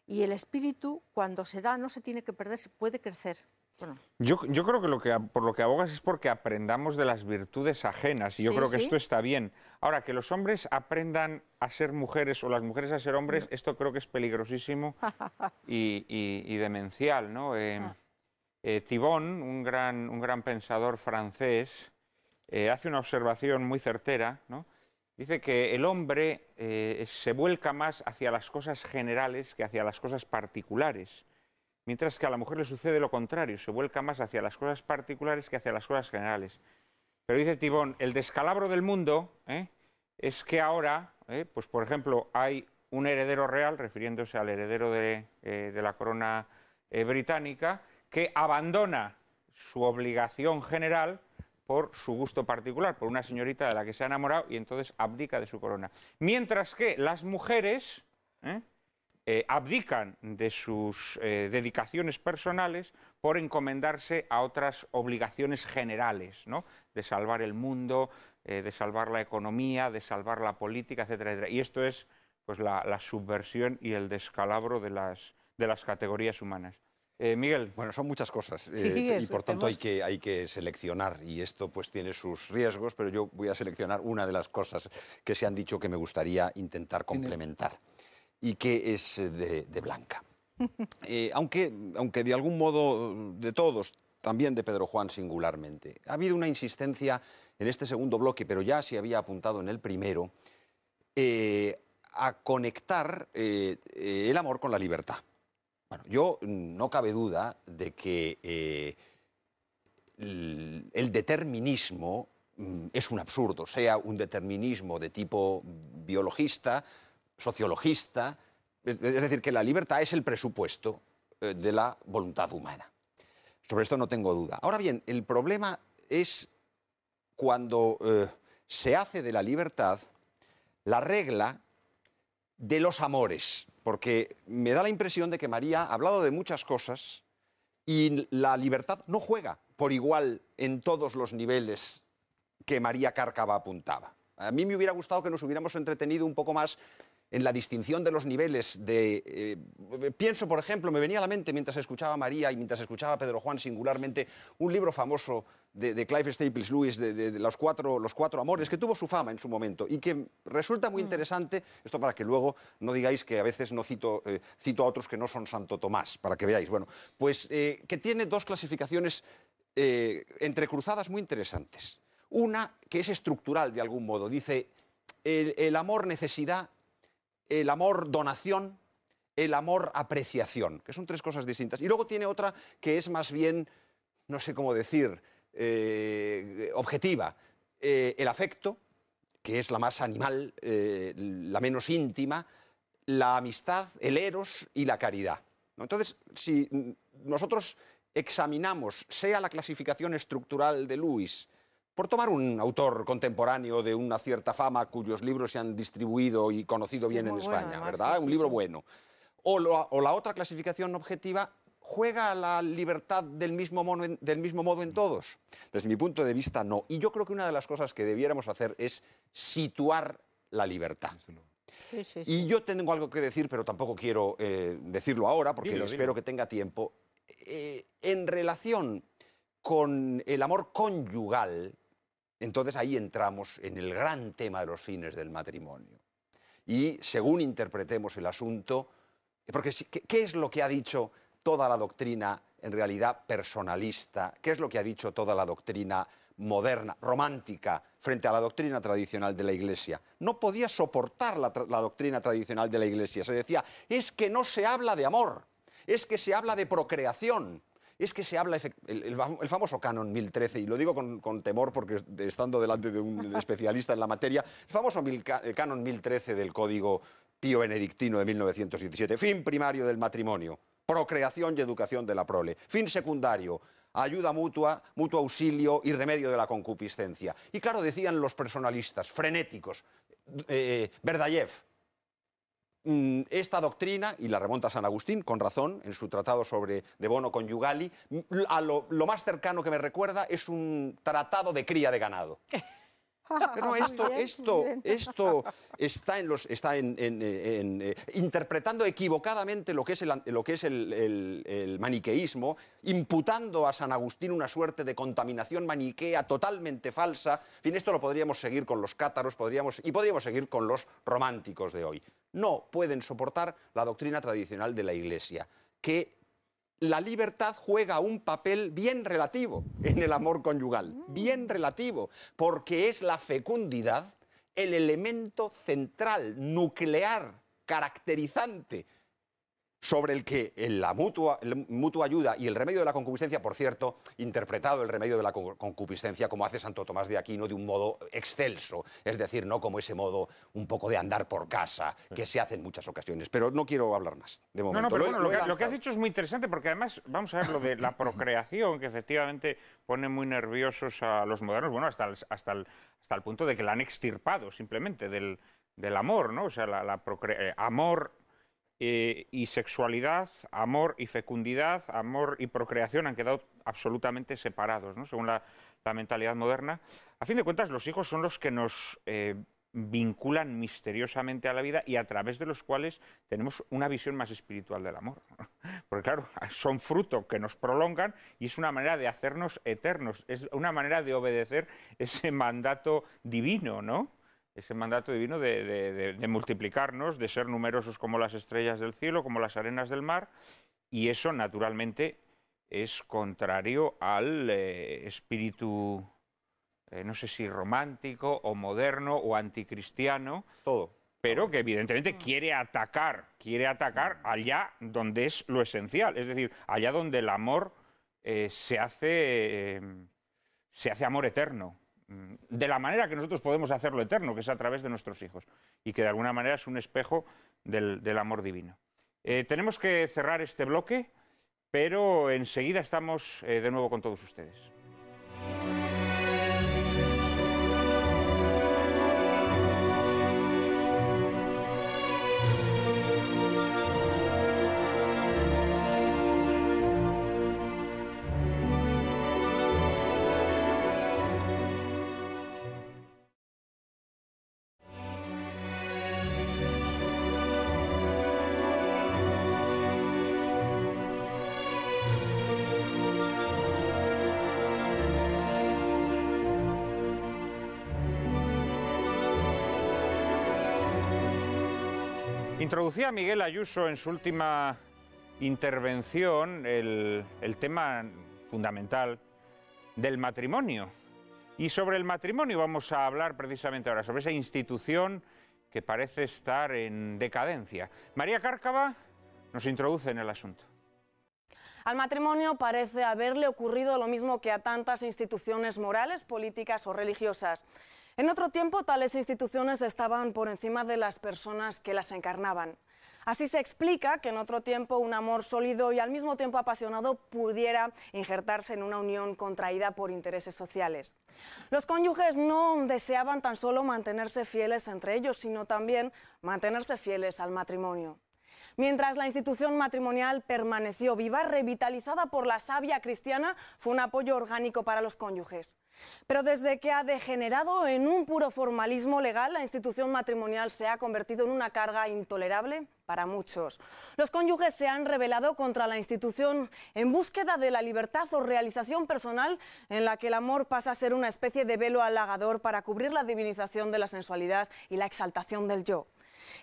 Y el espíritu, cuando se da, no se tiene que perder, se puede crecer. Bueno. Yo creo que por lo que abogas es porque aprendamos de las virtudes ajenas, y yo creo que esto está bien. Ahora, que los hombres aprendan a ser mujeres o las mujeres a ser hombres, esto creo que es peligrosísimo y demencial, ¿no? Thibon, un gran pensador francés, hace una observación muy certera, ¿no? Dice que el hombre se vuelca más hacia las cosas generales que hacia las cosas particulares, mientras que a la mujer le sucede lo contrario, se vuelca más hacia las cosas particulares que hacia las cosas generales. Pero dice Thibon, el descalabro del mundo es que ahora, pues por ejemplo, hay un heredero real, refiriéndose al heredero de la corona británica, que abandona su obligación general por su gusto particular, por una señorita de la que se ha enamorado y entonces abdica de su corona. Mientras que las mujeres abdican de sus dedicaciones personales por encomendarse a otras obligaciones generales, ¿no? De salvar el mundo, de salvar la economía, de salvar la política, etcétera, etcétera. Y esto es pues, la subversión y el descalabro de las categorías humanas. Miguel. Bueno, son muchas cosas Sí, y por tanto hay que seleccionar y esto pues tiene sus riesgos, pero yo voy a seleccionar una de las cosas que se han dicho que me gustaría intentar complementar y que es de Blanca. Aunque de algún modo de todos, también de Pedro Juan singularmente, ha habido una insistencia en este segundo bloque, pero ya se había apuntado en el primero, a conectar el amor con la libertad. Bueno, no cabe duda de que el determinismo es un absurdo, sea un determinismo de tipo biologista, sociologista, es decir, que la libertad es el presupuesto de la voluntad humana. Sobre esto no tengo duda. Ahora bien, el problema es cuando se hace de la libertad la regla de los amores, porque me da la impresión de que María ha hablado de muchas cosas y la libertad no juega por igual en todos los niveles que María Cárcava apuntaba. A mí me hubiera gustado que nos hubiéramos entretenido un poco más en la distinción de los niveles de... pienso, por ejemplo, me venía a la mente mientras escuchaba a María y mientras escuchaba a Pedro Juan singularmente, un libro famoso de Clive Staples Lewis, de los cuatro amores, que tuvo su fama en su momento y que resulta muy interesante, esto para que luego no digáis que a veces no cito a otros que no son Santo Tomás, para que veáis. Bueno, pues que tiene dos clasificaciones entrecruzadas muy interesantes. Una que es estructural de algún modo, dice el amor necesidad, el amor donación, el amor apreciación, que son tres cosas distintas. Y luego tiene otra que es más bien, no sé cómo decir, objetiva. El afecto, que es la más animal, la menos íntima, la amistad, el eros y la caridad, ¿no? Entonces, si nosotros examinamos, sea la clasificación estructural de Lewis, por tomar un autor contemporáneo de una cierta fama cuyos libros se han distribuido y conocido bien en España, además, ¿verdad? Sí, un libro bueno. O la otra clasificación objetiva, ¿juega la libertad del mismo modo en todos? Desde mi punto de vista, no. Y yo creo que una de las cosas que debiéramos hacer es situar la libertad. Sí, sí, sí. Y yo tengo algo que decir, pero tampoco quiero decirlo ahora, porque espero que tenga tiempo. En relación con el amor conyugal, entonces ahí entramos en el gran tema de los fines del matrimonio. Y según interpretemos el asunto, porque ¿qué es lo que ha dicho toda la doctrina en realidad personalista? ¿Qué es lo que ha dicho toda la doctrina moderna, romántica, frente a la doctrina tradicional de la Iglesia? No podía soportar la doctrina tradicional de la Iglesia. Se decía, es que no se habla de amor, es que se habla de procreación. Es que se habla, el famoso canon 1013, y lo digo con temor porque estando delante de un especialista en la materia, el famoso canon 1013 del Código Pío Benedictino de 1917, fin primario del matrimonio, procreación y educación de la prole, fin secundario, ayuda mutua, mutuo auxilio y remedio de la concupiscencia. Y claro, decían los personalistas, frenéticos, Berdayev, esta doctrina, y la remonta a San Agustín, con razón, en su tratado sobre de bono conyugali, lo más cercano que me recuerda es un tratado de cría de ganado. Pero esto está interpretando equivocadamente lo que es el maniqueísmo, imputando a San Agustín una suerte de contaminación maniquea totalmente falsa. En fin, esto lo podríamos seguir con los cátaros y podríamos seguir con los románticos de hoy. No pueden soportar la doctrina tradicional de la Iglesia, que la libertad juega un papel bien relativo en el amor conyugal, bien relativo, porque es la fecundidad el elemento central, nuclear, caracterizante sobre el que la mutua ayuda y el remedio de la concupiscencia, por cierto, interpretado el remedio de la concupiscencia como hace Santo Tomás de Aquino, de un modo excelso, es decir, no como ese modo un poco de andar por casa, que se hace en muchas ocasiones. Pero no quiero hablar más, de momento. No, pero bueno, lo que has dicho es muy interesante, porque además, vamos a ver lo de la procreación, que efectivamente pone muy nerviosos a los modernos, bueno, hasta el punto de que la han extirpado, simplemente, del amor, ¿no? O sea, amor y sexualidad, amor y fecundidad, amor y procreación han quedado absolutamente separados, ¿no? Según la mentalidad moderna. A fin de cuentas, los hijos son los que nos vinculan misteriosamente a la vida y a través de los cuales tenemos una visión más espiritual del amor. Porque claro, son fruto que nos prolongan y es una manera de hacernos eternos, es una manera de obedecer ese mandato divino, ¿no? Ese mandato divino de multiplicarnos, de ser numerosos como las estrellas del cielo, como las arenas del mar, y eso naturalmente es contrario al espíritu, no sé si romántico o moderno o anticristiano, todo, pero que evidentemente quiere atacar allá donde es lo esencial, es decir, allá donde el amor se hace amor eterno, de la manera que nosotros podemos hacerlo eterno, que es a través de nuestros hijos, y que de alguna manera es un espejo del amor divino. Tenemos que cerrar este bloque, pero enseguida estamos de nuevo con todos ustedes. Introducía Miguel Ayuso en su última intervención el tema fundamental del matrimonio. Y sobre el matrimonio vamos a hablar precisamente ahora, sobre esa institución que parece estar en decadencia. María Cárcava nos introduce en el asunto. Al matrimonio parece haberle ocurrido lo mismo que a tantas instituciones morales, políticas o religiosas. En otro tiempo, tales instituciones estaban por encima de las personas que las encarnaban. Así se explica que en otro tiempo un amor sólido y al mismo tiempo apasionado pudiera injertarse en una unión contraída por intereses sociales. Los cónyuges no deseaban tan solo mantenerse fieles entre ellos, sino también mantenerse fieles al matrimonio. Mientras la institución matrimonial permaneció viva, revitalizada por la savia cristiana, fue un apoyo orgánico para los cónyuges. Pero desde que ha degenerado en un puro formalismo legal, la institución matrimonial se ha convertido en una carga intolerable para muchos. Los cónyuges se han rebelado contra la institución en búsqueda de la libertad o realización personal, en la que el amor pasa a ser una especie de velo halagador para cubrir la divinización de la sensualidad y la exaltación del yo.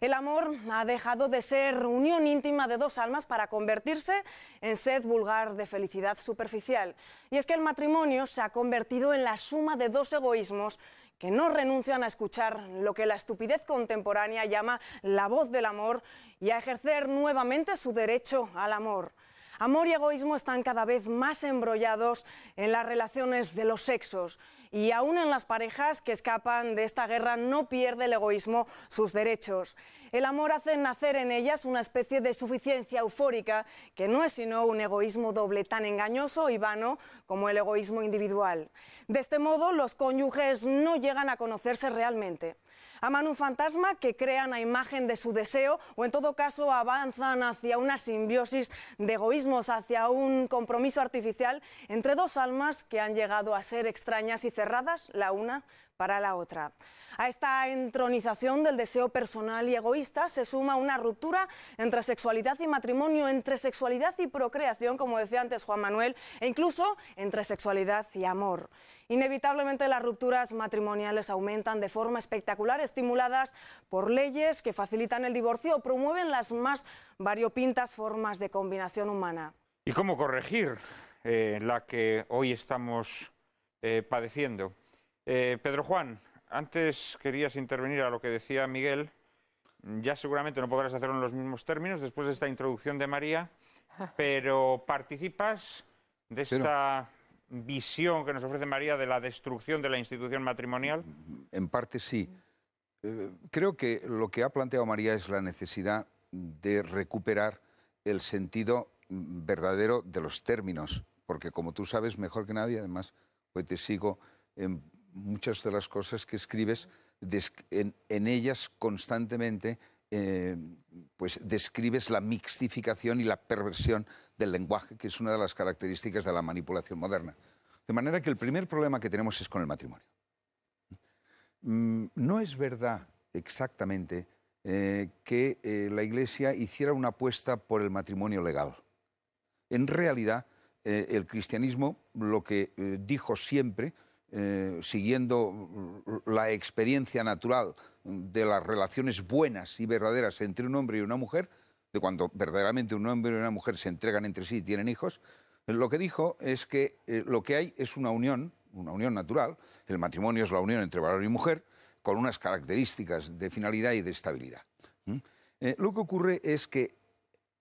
El amor ha dejado de ser unión íntima de dos almas para convertirse en sed vulgar de felicidad superficial. Y es que el matrimonio se ha convertido en la suma de dos egoísmos que no renuncian a escuchar lo que la estupidez contemporánea llama la voz del amor y a ejercer nuevamente su derecho al amor. Amor y egoísmo están cada vez más embrollados en las relaciones de los sexos y aún en las parejas que escapan de esta guerra no pierde el egoísmo sus derechos. El amor hace nacer en ellas una especie de suficiencia eufórica que no es sino un egoísmo doble tan engañoso y vano como el egoísmo individual. De este modo, los cónyuges no llegan a conocerse realmente. Aman un fantasma que crean a imagen de su deseo o en todo caso avanzan hacia una simbiosis de egoísmos, hacia un compromiso artificial entre dos almas que han llegado a ser extrañas y cerradas la una para la otra. A esta entronización del deseo personal y egoísta se suma una ruptura entre sexualidad y matrimonio, entre sexualidad y procreación, como decía antes Juan Manuel, e incluso entre sexualidad y amor. Inevitablemente las rupturas matrimoniales aumentan de forma espectacular, estimuladas por leyes que facilitan el divorcio o promueven las más variopintas formas de combinación humana. ¿Y cómo corregir la que hoy estamos padeciendo? Pedro Juan, antes querías intervenir a lo que decía Miguel. ya seguramente no podrás hacerlo en los mismos términos después de esta introducción de María, pero participas de esta visión que nos ofrece María de la destrucción de la institución matrimonial. En parte sí. Creo que lo que ha planteado María es la necesidad de recuperar el sentido verdadero de los términos, porque como tú sabes mejor que nadie, además, pues te sigo en muchas de las cosas que escribes, en ellas constantemente pues describes la mixtificación y la perversión del lenguaje, que es una de las características de la manipulación moderna. De manera que el primer problema que tenemos es con el matrimonio. No es verdad exactamente que la Iglesia hiciera una apuesta por el matrimonio legal. En realidad, el cristianismo lo que dijo siempre, siguiendo la experiencia natural de las relaciones buenas y verdaderas entre un hombre y una mujer, de cuando verdaderamente un hombre y una mujer se entregan entre sí y tienen hijos, lo que dijo es que lo que hay es una unión natural. El matrimonio es la unión entre varón y mujer, con unas características de finalidad y de estabilidad. Lo que ocurre es que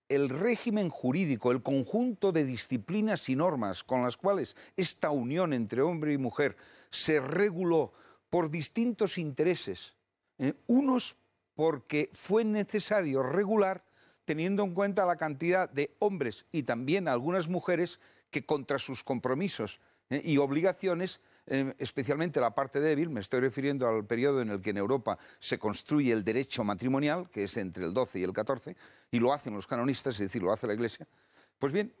el régimen jurídico, el conjunto de disciplinas y normas con las cuales esta unión entre hombre y mujer se reguló por distintos intereses, unos porque fue necesario regular teniendo en cuenta la cantidad de hombres y también algunas mujeres que contra sus compromisos y obligaciones, especialmente la parte débil, me estoy refiriendo al periodo en el que en Europa se construye el derecho matrimonial, que es entre el 12 y el 14, y lo hacen los canonistas, es decir, lo hace la Iglesia. Pues bien,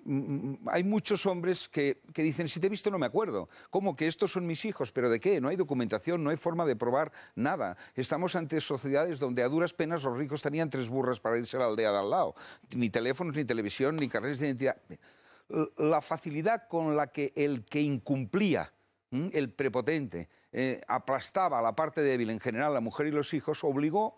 hay muchos hombres que dicen, si te he visto no me acuerdo. ¿Cómo que estos son mis hijos? ¿Pero de qué? No hay documentación, no hay forma de probar nada. Estamos ante sociedades donde a duras penas los ricos tenían 3 burras para irse a la aldea de al lado. Ni teléfonos, ni televisión, ni carreras de identidad. La facilidad con la que el que incumplía, el prepotente, aplastaba a la parte débil, en general la mujer y los hijos, obligó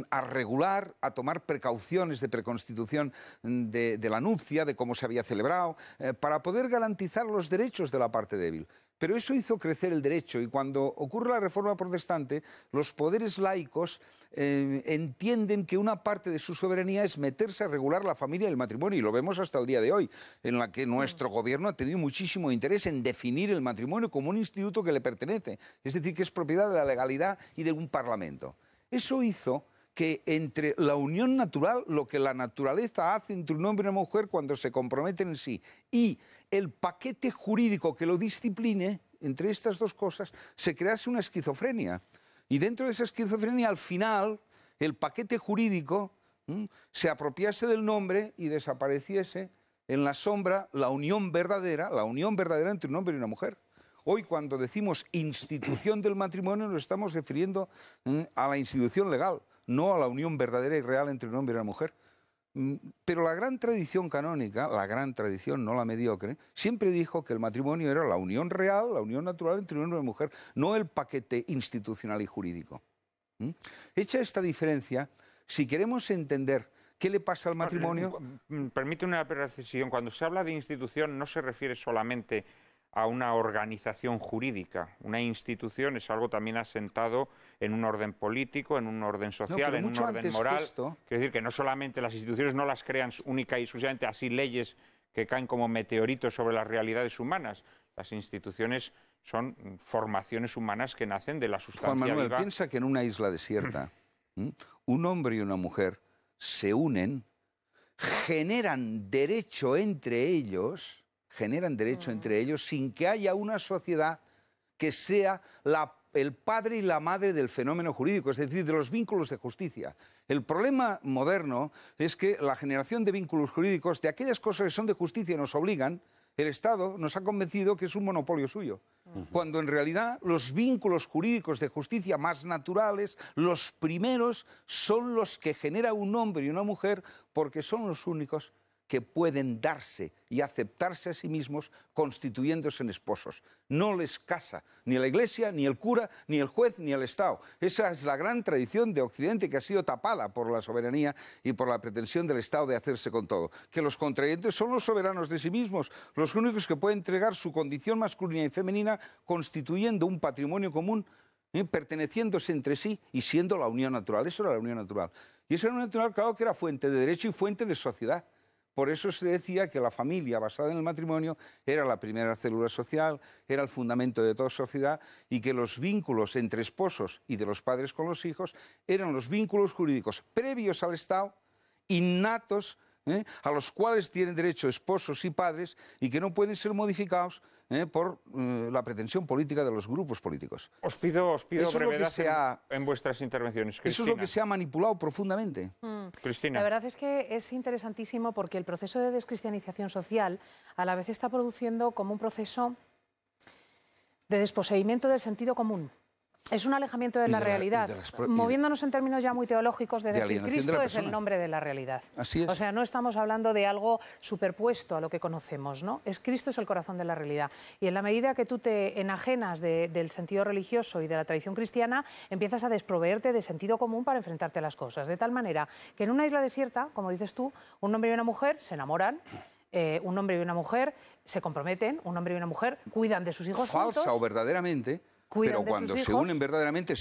a regular, a tomar precauciones de preconstitución de la nupcia, de cómo se había celebrado, para poder garantizar los derechos de la parte débil. Pero eso hizo crecer el derecho y cuando ocurre la Reforma Protestante, los poderes laicos entienden que una parte de su soberanía es meterse a regular la familia y el matrimonio, y lo vemos hasta el día de hoy, en la que nuestro gobierno ha tenido muchísimo interés en definir el matrimonio como un instituto que le pertenece, es decir, que es propiedad de la legalidad y de un parlamento. Eso hizo que entre la unión natural, lo que la naturaleza hace entre un hombre y una mujer cuando se comprometen en sí, y el paquete jurídico que lo discipline, entre estas dos cosas, se crease una esquizofrenia. Y dentro de esa esquizofrenia, al final, el paquete jurídico se apropiase del nombre y desapareciese en la sombra la unión verdadera entre un hombre y una mujer. Hoy, cuando decimos institución del matrimonio, nos estamos refiriendo a la institución legal, no a la unión verdadera y real entre un hombre y una mujer. Pero la gran tradición canónica, la gran tradición, no la mediocre, siempre dijo que el matrimonio era la unión real, la unión natural entre un hombre y una mujer, no el paquete institucional y jurídico. Hecha esta diferencia, si queremos entender qué le pasa al matrimonio... Permite una precisión. Cuando se habla de institución no se refiere solamente a una organización jurídica. Una institución es algo también asentado en un orden político, en un orden social, en un orden moral. Quiero decir que no solamente las instituciones no las crean única y exclusivamente así leyes que caen como meteoritos sobre las realidades humanas. Las instituciones son formaciones humanas que nacen de la sustancia Juan Manuel, viva. Piensa que en una isla desierta un hombre y una mujer se unen, generan derecho entre ellos sin que haya una sociedad que sea el padre y la madre del fenómeno jurídico, es decir, de los vínculos de justicia. El problema moderno es que la generación de vínculos jurídicos, de aquellas cosas que son de justicia y nos obligan, el Estado nos ha convencido que es un monopolio suyo. Cuando en realidad los vínculos jurídicos de justicia más naturales, los primeros, son los que genera un hombre y una mujer porque son los únicos que pueden darse y aceptarse a sí mismos constituyéndose en esposos. No les casa ni la Iglesia, ni el cura, ni el juez, ni el Estado. Esa es la gran tradición de Occidente que ha sido tapada por la soberanía y por la pretensión del Estado de hacerse con todo. Que los contrayentes son los soberanos de sí mismos, los únicos que pueden entregar su condición masculina y femenina constituyendo un patrimonio común perteneciéndose entre sí y siendo la unión natural. Eso era la unión natural. Y esa unión natural, claro que era fuente de derecho y fuente de sociedad. Por eso se decía que la familia basada en el matrimonio era la primera célula social, era el fundamento de toda sociedad, y que los vínculos entre esposos y de los padres con los hijos eran los vínculos jurídicos previos al Estado, innatos, a los cuales tienen derecho esposos y padres y que no pueden ser modificados por la pretensión política de los grupos políticos. Os pido brevedad en vuestras intervenciones, Cristina. Eso es lo que se ha manipulado profundamente. Cristina. La verdad es que es interesantísimo porque el proceso de descristianización social a la vez está produciendo como un proceso de desposeimiento del sentido común. Es un alejamiento de la realidad, moviéndonos en términos ya muy teológicos de decir Cristo es el nombre de la realidad. Así es. O sea, no estamos hablando de algo superpuesto a lo que conocemos, ¿no? Cristo es el corazón de la realidad. Y en la medida que tú te enajenas del sentido religioso y de la tradición cristiana, empiezas a desproveerte de sentido común para enfrentarte a las cosas. De tal manera que en una isla desierta, como dices tú, un hombre y una mujer se enamoran, un hombre y una mujer se comprometen, un hombre y una mujer cuidan de sus hijos juntos. Falsa o verdaderamente. Pero cuando se unen verdaderamente,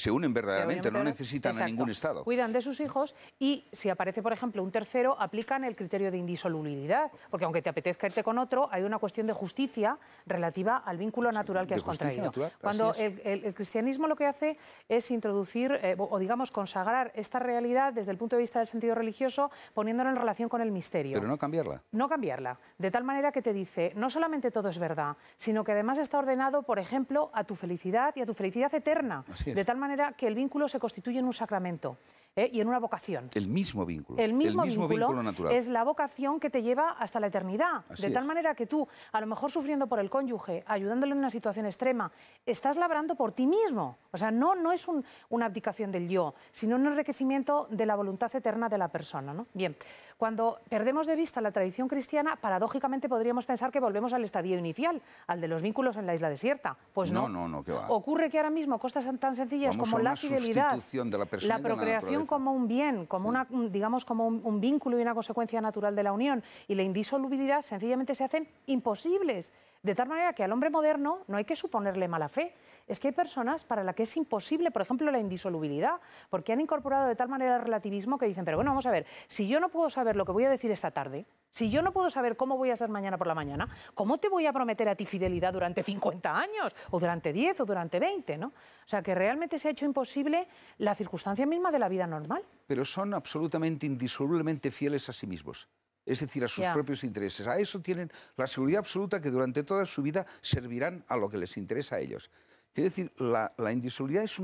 no necesitan a ningún Estado. Cuidan de sus hijos y si aparece, por ejemplo, un tercero, aplican el criterio de indisolubilidad, porque aunque te apetezca irte con otro, hay una cuestión de justicia relativa al vínculo natural que has contraído. Natural, cuando el cristianismo lo que hace es introducir, o digamos, consagrar esta realidad desde el punto de vista del sentido religioso, poniéndolo en relación con el misterio. Pero no cambiarla. No cambiarla, de tal manera que te dice, no solamente todo es verdad, sino que además está ordenado, por ejemplo, a tu felicidad y a tu felicidad eterna, de tal manera que el vínculo se constituye en un sacramento y en una vocación. El mismo vínculo. El mismo vínculo natural. Es la vocación que te lleva hasta la eternidad. De tal manera que tú, a lo mejor sufriendo por el cónyuge, ayudándole en una situación extrema, estás labrando por ti mismo. O sea, no es una abdicación del yo, sino un enriquecimiento de la voluntad eterna de la persona, ¿no? Bien, cuando perdemos de vista la tradición cristiana, paradójicamente podríamos pensar que volvemos al estadio inicial, al de los vínculos en la isla desierta. Pues no. No, que va. Ocurre que ahora mismo cosas tan sencillas como la fidelidad, de la persona, la procreación como un bien, como digamos como un vínculo y una consecuencia natural de la unión, y la indisolubilidad sencillamente se hacen imposibles. De tal manera que al hombre moderno no hay que suponerle mala fe. Es que hay personas para las que es imposible, por ejemplo, la indisolubilidad, porque han incorporado de tal manera el relativismo que dicen, pero bueno, vamos a ver, si yo no puedo saber lo que voy a decir esta tarde, si yo no puedo saber cómo voy a ser mañana por la mañana, ¿cómo te voy a prometer a ti fidelidad durante 50 años, o durante 10, o durante 20, ¿no? O sea, que realmente se ha hecho imposible la circunstancia misma de la vida normal. Pero son absolutamente indisolublemente fieles a sí mismos. Es decir, a sus propios intereses. A eso tienen la seguridad absoluta que durante toda su vida servirán a lo que les interesa a ellos. Es decir, la indisolubilidad es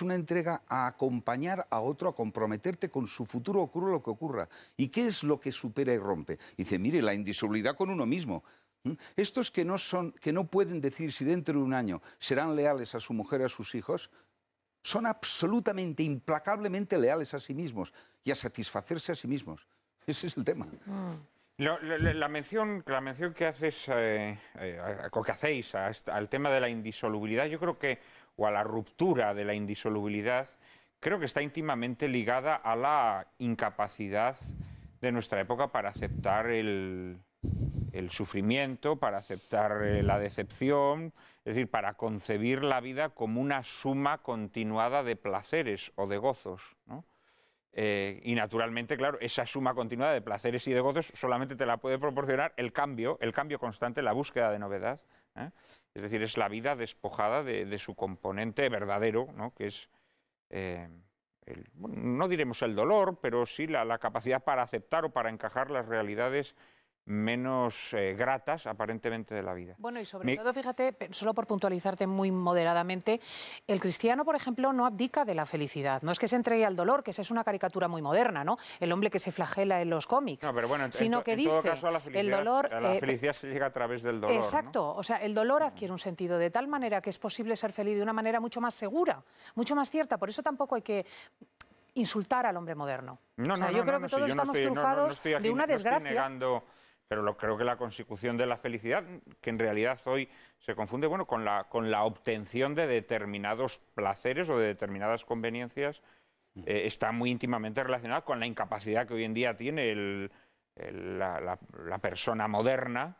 una entrega a acompañar a otro, a comprometerte con su futuro, ocurra lo que ocurra. ¿Y qué es lo que supera y rompe? Dice, mire, la indisolubilidad con uno mismo. Estos que no pueden decir si dentro de un año serán leales a su mujer, a sus hijos, son absolutamente, implacablemente leales a sí mismos y a satisfacerse a sí mismos. Ese es el tema. La mención que haces, que hacéis al tema de la indisolubilidad, yo creo que, o a la ruptura de la indisolubilidad, creo que está íntimamente ligada a la incapacidad de nuestra época para aceptar el sufrimiento, para aceptar la decepción, es decir, para concebir la vida como una suma continuada de placeres o de gozos, ¿no? Y naturalmente, claro, esa suma continuada de placeres y de gozos solamente te la puede proporcionar el cambio constante, la búsqueda de novedad, ¿eh? Es decir, es la vida despojada de su componente verdadero, ¿no? Que es, no diremos el dolor, pero sí la capacidad para aceptar o para encajar las realidades menos gratas, aparentemente, de la vida. Bueno, y sobre todo, fíjate, solo por puntualizarte muy moderadamente, el cristiano, por ejemplo, no abdica de la felicidad. No es que se entregue al dolor, que esa es una caricatura muy moderna, ¿no? El hombre que se flagela en los cómics. No, pero bueno, sino que en dice, todo caso, a la felicidad se llega a través del dolor. Exacto, ¿no? O sea, el dolor adquiere un sentido de tal manera que es posible ser feliz de una manera mucho más segura, mucho más cierta. Por eso tampoco hay que insultar al hombre moderno. Yo creo que todos estamos trufados de una desgracia. Pero creo que la consecución de la felicidad, que en realidad hoy se confunde con la obtención de determinados placeres o de determinadas conveniencias, está muy íntimamente relacionada con la incapacidad que hoy en día tiene la persona moderna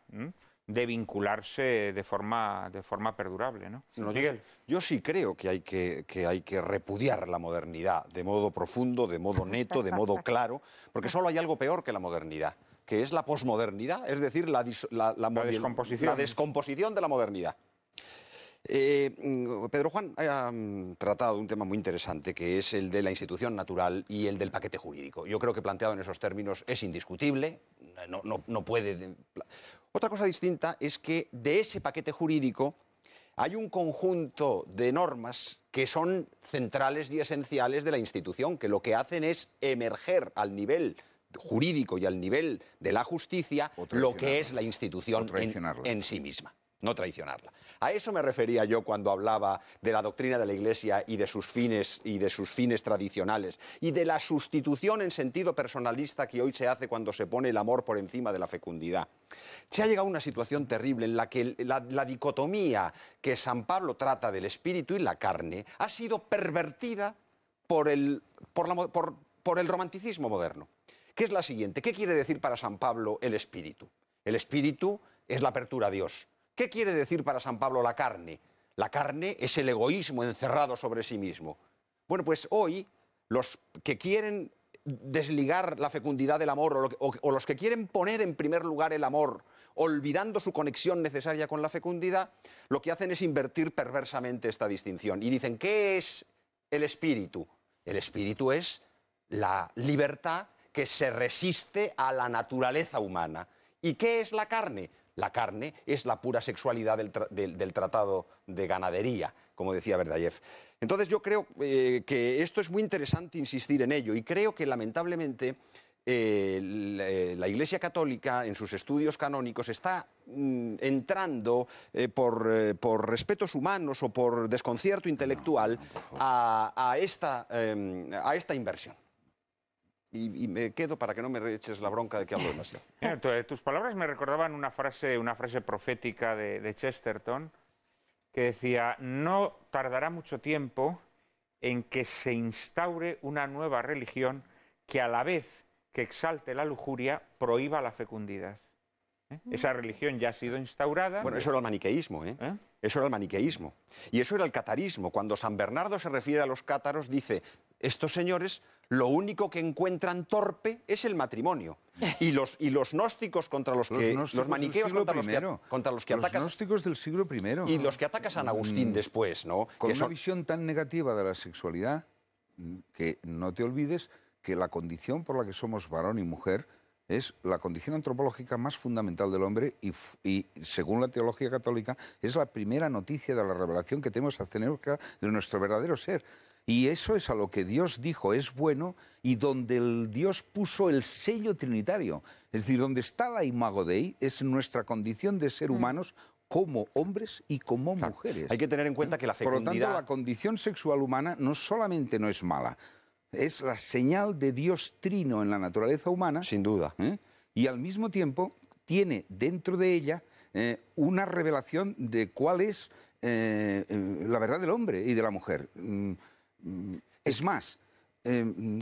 de vincularse de forma perdurable, ¿no? No, Miguel. yo sí creo que hay que repudiar la modernidad de modo profundo, de modo neto, de modo claro, porque solo hay algo peor que la modernidad, que es la posmodernidad, es decir, la descomposición de la modernidad. Pedro Juan ha tratado un tema muy interesante, que es el de la institución natural y el del paquete jurídico. Yo creo que planteado en esos términos es indiscutible, no puede... Otra cosa distinta es que de ese paquete jurídico hay un conjunto de normas que son centrales y esenciales de la institución, que lo que hacen es emerger al nivel jurídico y al nivel de la justicia lo que es la institución en sí misma. No traicionarla. A eso me refería yo cuando hablaba de la doctrina de la Iglesia y de sus fines tradicionales y de la sustitución en sentido personalista que hoy se hace cuando se pone el amor por encima de la fecundidad. Se ha llegado a una situación terrible en la que la dicotomía que San Pablo trata del espíritu y la carne ha sido pervertida por el romanticismo moderno, que es la siguiente. ¿Qué quiere decir para San Pablo el espíritu? El espíritu es la apertura a Dios. ¿Qué quiere decir para San Pablo la carne? La carne es el egoísmo encerrado sobre sí mismo. Bueno, pues hoy los que quieren desligar la fecundidad del amor o los que quieren poner en primer lugar el amor, olvidando su conexión necesaria con la fecundidad, lo que hacen es invertir perversamente esta distinción. Y dicen, ¿qué es el espíritu? El espíritu es la libertad que se resiste a la naturaleza humana. ¿Y qué es la carne? La carne es la pura sexualidad del tratado de ganadería, como decía Berdyaev. Entonces yo creo que esto es muy interesante insistir en ello y creo que lamentablemente la Iglesia Católica en sus estudios canónicos está entrando por respetos humanos o por desconcierto intelectual a esta inversión. Y me quedo para que no me eches la bronca de que hablo demasiado. Tus palabras me recordaban una frase profética de Chesterton que decía: no tardará mucho tiempo en que se instaure una nueva religión que a la vez que exalte la lujuria prohíba la fecundidad. Esa religión ya ha sido instaurada. Bueno, eso era el maniqueísmo, ¿eh? Eso era el maniqueísmo. Y eso era el catarismo. Cuando San Bernardo se refiere a los cátaros, dice: estos señores lo único que encuentran torpe es el matrimonio. Y los gnósticos contra los que... Los maniqueos contra los que atacan... Los gnósticos del siglo I. Y los que ataca San Agustín después, ¿no? Con una visión tan negativa de la sexualidad, que no te olvides que la condición por la que somos varón y mujer es la condición antropológica más fundamental del hombre y según la teología católica, es la primera noticia de la revelación que tenemos acerca de nuestro verdadero ser. Y eso es a lo que Dios dijo es bueno y donde el Dios puso el sello trinitario. Es decir, donde está la imago Dei es nuestra condición de ser humanos como hombres y como mujeres. Hay que tener en cuenta que la fecundidad... Por lo tanto, la condición sexual humana no solamente no es mala, es la señal de Dios trino en la naturaleza humana. Sin duda. Y al mismo tiempo tiene dentro de ella una revelación de cuál es la verdad del hombre y de la mujer. Es más,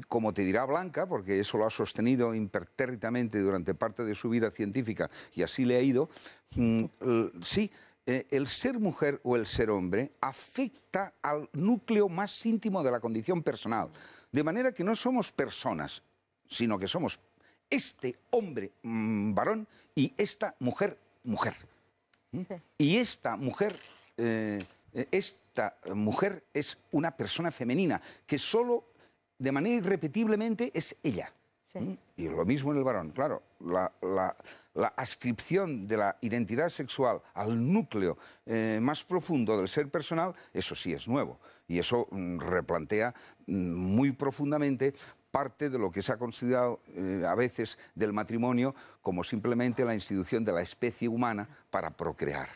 como te dirá Blanca, porque eso lo ha sostenido impertérritamente durante parte de su vida científica y así le ha ido, sí, el ser mujer o el ser hombre afecta al núcleo más íntimo de la condición personal. De manera que no somos personas, sino que somos este hombre varón y esta mujer mujer. Sí. Y esta mujer es una persona femenina que solo de manera irrepetiblemente es ella. Sí. Y lo mismo en el varón. Claro, la adscripción de la identidad sexual al núcleo más profundo del ser personal, eso sí es nuevo. Y eso replantea muy profundamente parte de lo que se ha considerado a veces del matrimonio como simplemente la institución de la especie humana para procrear.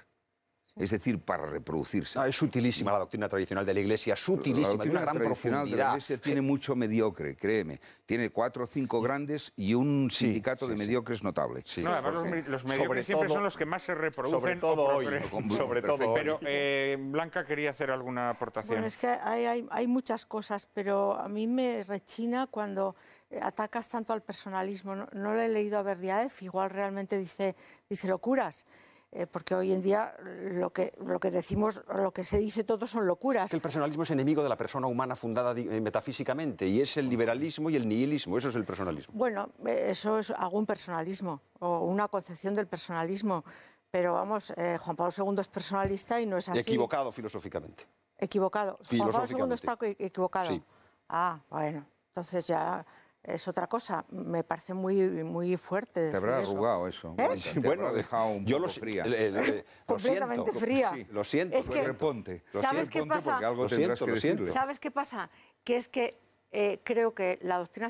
Es decir, para reproducirse. Es sutilísima la doctrina tradicional de la Iglesia, sutilísima, de una gran profundidad. De la Iglesia tiene mucho mediocre, créeme. Tiene 4 o 5 grandes y un sindicato de mediocres notable. Sí. No, además los mediocres siempre son los que más se reproducen. Sobre todo hoy. Pero Blanca quería hacer alguna aportación. Bueno, es que hay muchas cosas, pero a mí me rechina cuando atacas tanto al personalismo. No le he leído a Berdyaev, igual realmente dice locuras. porque hoy en día lo que decimos, lo que se dice todo son locuras. El personalismo es enemigo de la persona humana fundada metafísicamente, y es el liberalismo y el nihilismo, eso es el personalismo. Bueno, eso es algún personalismo, o una concepción del personalismo, pero vamos, Juan Pablo II es personalista y no es así. Equivocado filosóficamente. Equivocado. Juan Pablo II está equivocado. Sí. Ah, bueno, entonces ya es otra cosa. Me parece muy fuerte decir Te habrá eso. arrugado eso. Sí, Te bueno, habrá dejado un yo poco lo fría. Completamente fría. Sí, lo siento. Es que, reponte. ¿sabes qué pasa? Porque algo Lo tendrás siento, que lo siento. decirle. ¿Sabes qué pasa? Que es que creo que la doctrina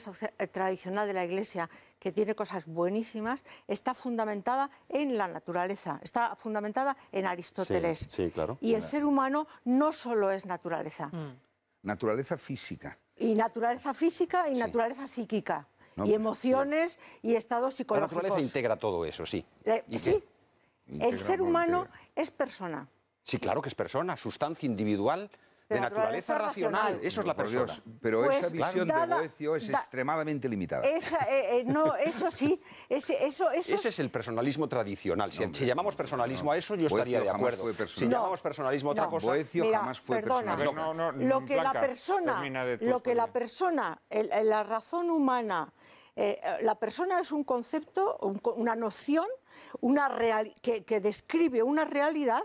tradicional de la Iglesia, que tiene cosas buenísimas, está fundamentada en la naturaleza, está fundamentada en Aristóteles. Sí, claro. Y el ser humano no solo es naturaleza. Naturaleza física. Y naturaleza física y naturaleza psíquica. No, y emociones y estados La psicológicos. naturaleza integra todo eso, sí. Sí. El ser Integra, humano integra. es persona. Sí, claro que es persona, sustancia individual de naturaleza racional. Eso es la Por persona. Dios, pero Pues, esa visión de dada- Boecio es da- extremadamente limitada. No, eso sí. Eso Ese es el personalismo tradicional. Si llamamos personalismo a eso, yo Boecio estaría de jamás acuerdo. fue Si personal. llamamos personalismo a otra No. cosa... Boecio Mira, jamás fue perdona. personalista. Lo que Blanca, la persona, termina de tu lo que la exposición. persona, la razón humana, la persona es un concepto, una noción, que describe una realidad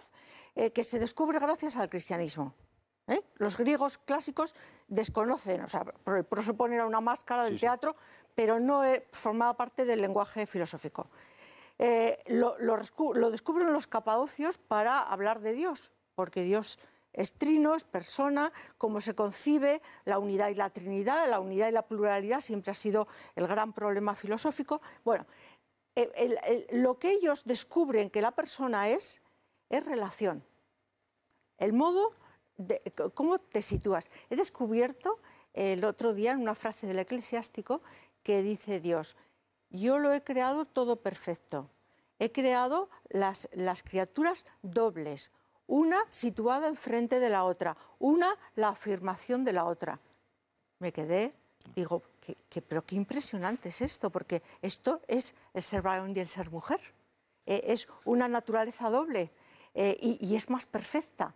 que se descubre gracias al cristianismo. Los griegos clásicos desconocen, o sea, por eso ponen una máscara del teatro, pero no formaba parte del lenguaje filosófico. Lo descubren los capadocios para hablar de Dios, porque Dios es trino, es persona, como se concibe la unidad y la trinidad, la unidad y la pluralidad siempre ha sido el gran problema filosófico. Bueno, lo que ellos descubren que la persona es relación. El modo de cómo te sitúas. He descubierto el otro día en una frase del Eclesiástico que dice Dios: yo lo he creado todo perfecto. He creado las criaturas dobles, una situada enfrente de la otra, una la afirmación de la otra. Me quedé, digo, pero qué impresionante es esto, porque esto es el ser varón y el ser mujer. Es una naturaleza doble y es más perfecta.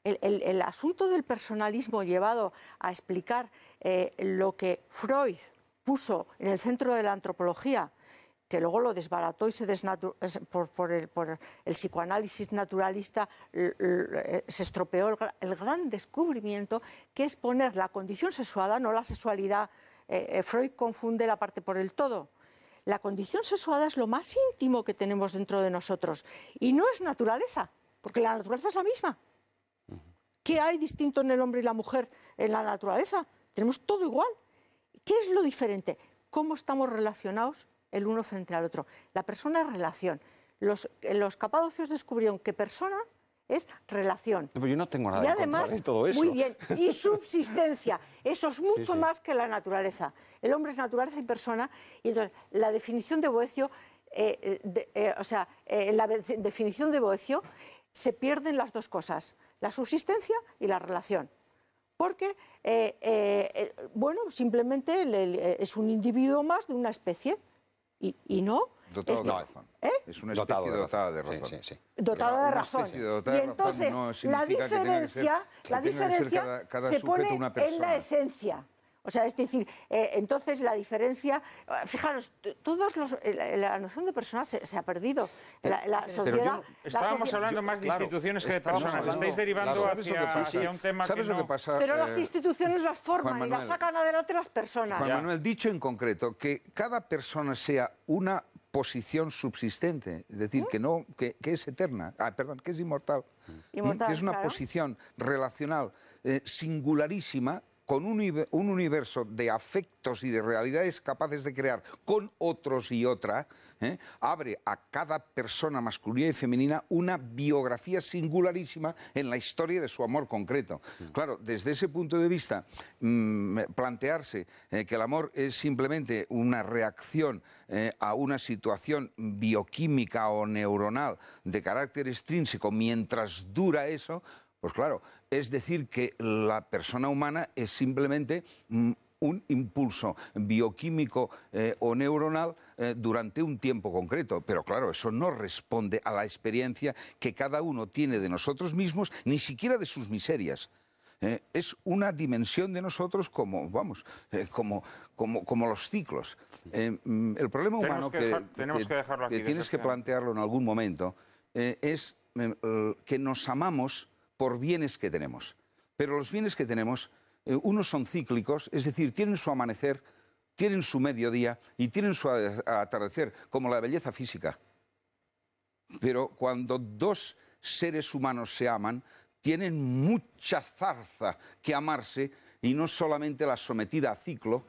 El asunto del personalismo llevado a explicar lo que Freud puso en el centro de la antropología, que luego lo desbarató y por el psicoanálisis naturalista se estropeó el gran descubrimiento, que es poner la condición sexuada, no la sexualidad. Freud confunde la parte por el todo. La condición sexuada es lo más íntimo que tenemos dentro de nosotros y no es naturaleza, porque la naturaleza es la misma. ¿Qué hay distinto en el hombre y la mujer en la naturaleza? Tenemos todo igual. ¿Qué es lo diferente? ¿Cómo estamos relacionados el uno frente al otro? La persona es relación. Los capadocios descubrieron que persona es relación. Pero yo no tengo nada Y en contra además, de todo eso. muy bien, y subsistencia. Eso es mucho más que la naturaleza. El hombre es naturaleza y persona. Y entonces, la definición de Boecio, en la definición de Boecio se pierden las dos cosas: la subsistencia y la relación. Porque, simplemente es un individuo más de una especie. Y no. Dotado de razón. Es una especie dotada de razón. Sí, sí, sí. Dotada de Una razón. especie dotada Y de razón entonces no la significa que tenga que ser- diferencia cada se sujeto pone una en persona. la esencia. O sea, es decir, entonces la diferencia, fijaros, la noción de persona se ha perdido. La sociedad. Estábamos hablando más de Claro, instituciones que de estamos personas. hablando- Estáis derivando claro, ¿sabes lo que pasa? hacia un tema ¿Sabes que lo no... que pasa? Pero las instituciones las forman Juan y las Manuel. sacan adelante las personas. Juan Manuel, dicho en concreto, que cada persona sea una posición subsistente, es decir, que es eterna, que es inmortal, Inmortal, que es una claro. posición relacional singularísima, con un universo de afectos y de realidades capaces de crear con otros y otra, abre a cada persona masculina y femenina una biografía singularísima en la historia de su amor concreto. Claro, desde ese punto de vista, plantearse que el amor es simplemente una reacción a una situación bioquímica o neuronal de carácter extrínseco mientras dura eso, pues claro, es decir que la persona humana es simplemente un impulso bioquímico o neuronal durante un tiempo concreto. Pero claro, eso no responde a la experiencia que cada uno tiene de nosotros mismos, ni siquiera de sus miserias. Es una dimensión de nosotros como, vamos, como los ciclos. El problema humano tenemos que dejarlo aquí, tienes que plantearlo en algún momento es que nos amamos por bienes que tenemos. Pero los bienes que tenemos, unos son cíclicos, es decir, tienen su amanecer, tienen su mediodía y tienen su atardecer, como la belleza física. Pero cuando dos seres humanos se aman, tienen mucha zarza que amarse y no solamente la sometida a ciclo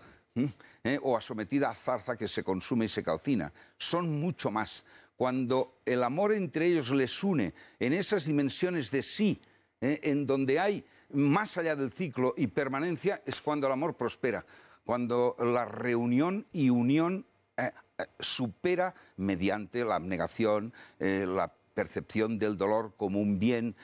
o a sometida a zarza que se consume y se calcina. Son mucho más. Cuando el amor entre ellos les une en esas dimensiones de sí, en donde hay más allá del ciclo y permanencia, es cuando el amor prospera. Cuando la reunión y unión supera mediante la abnegación, la percepción del dolor como un bien,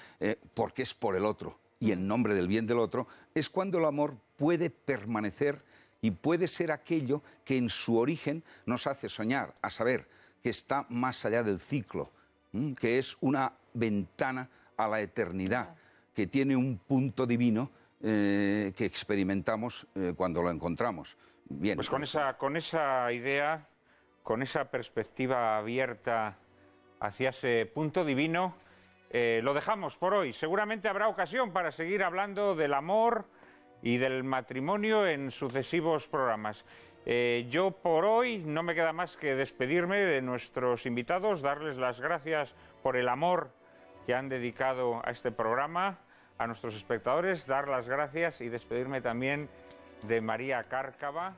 porque es por el otro y en nombre del bien del otro, es cuando el amor puede permanecer y puede ser aquello que en su origen nos hace soñar, a saber, que está más allá del ciclo, que es una ventana a la eternidad, que tiene un punto divino que experimentamos cuando lo encontramos. Bien, pues con esa idea, con esa perspectiva abierta hacia ese punto divino, lo dejamos por hoy. Seguramente habrá ocasión para seguir hablando del amor y del matrimonio en sucesivos programas. Yo por hoy no me queda más que despedirme de nuestros invitados, darles las gracias por el amor que han dedicado a este programa, a nuestros espectadores, dar las gracias y despedirme también de María Cárcava.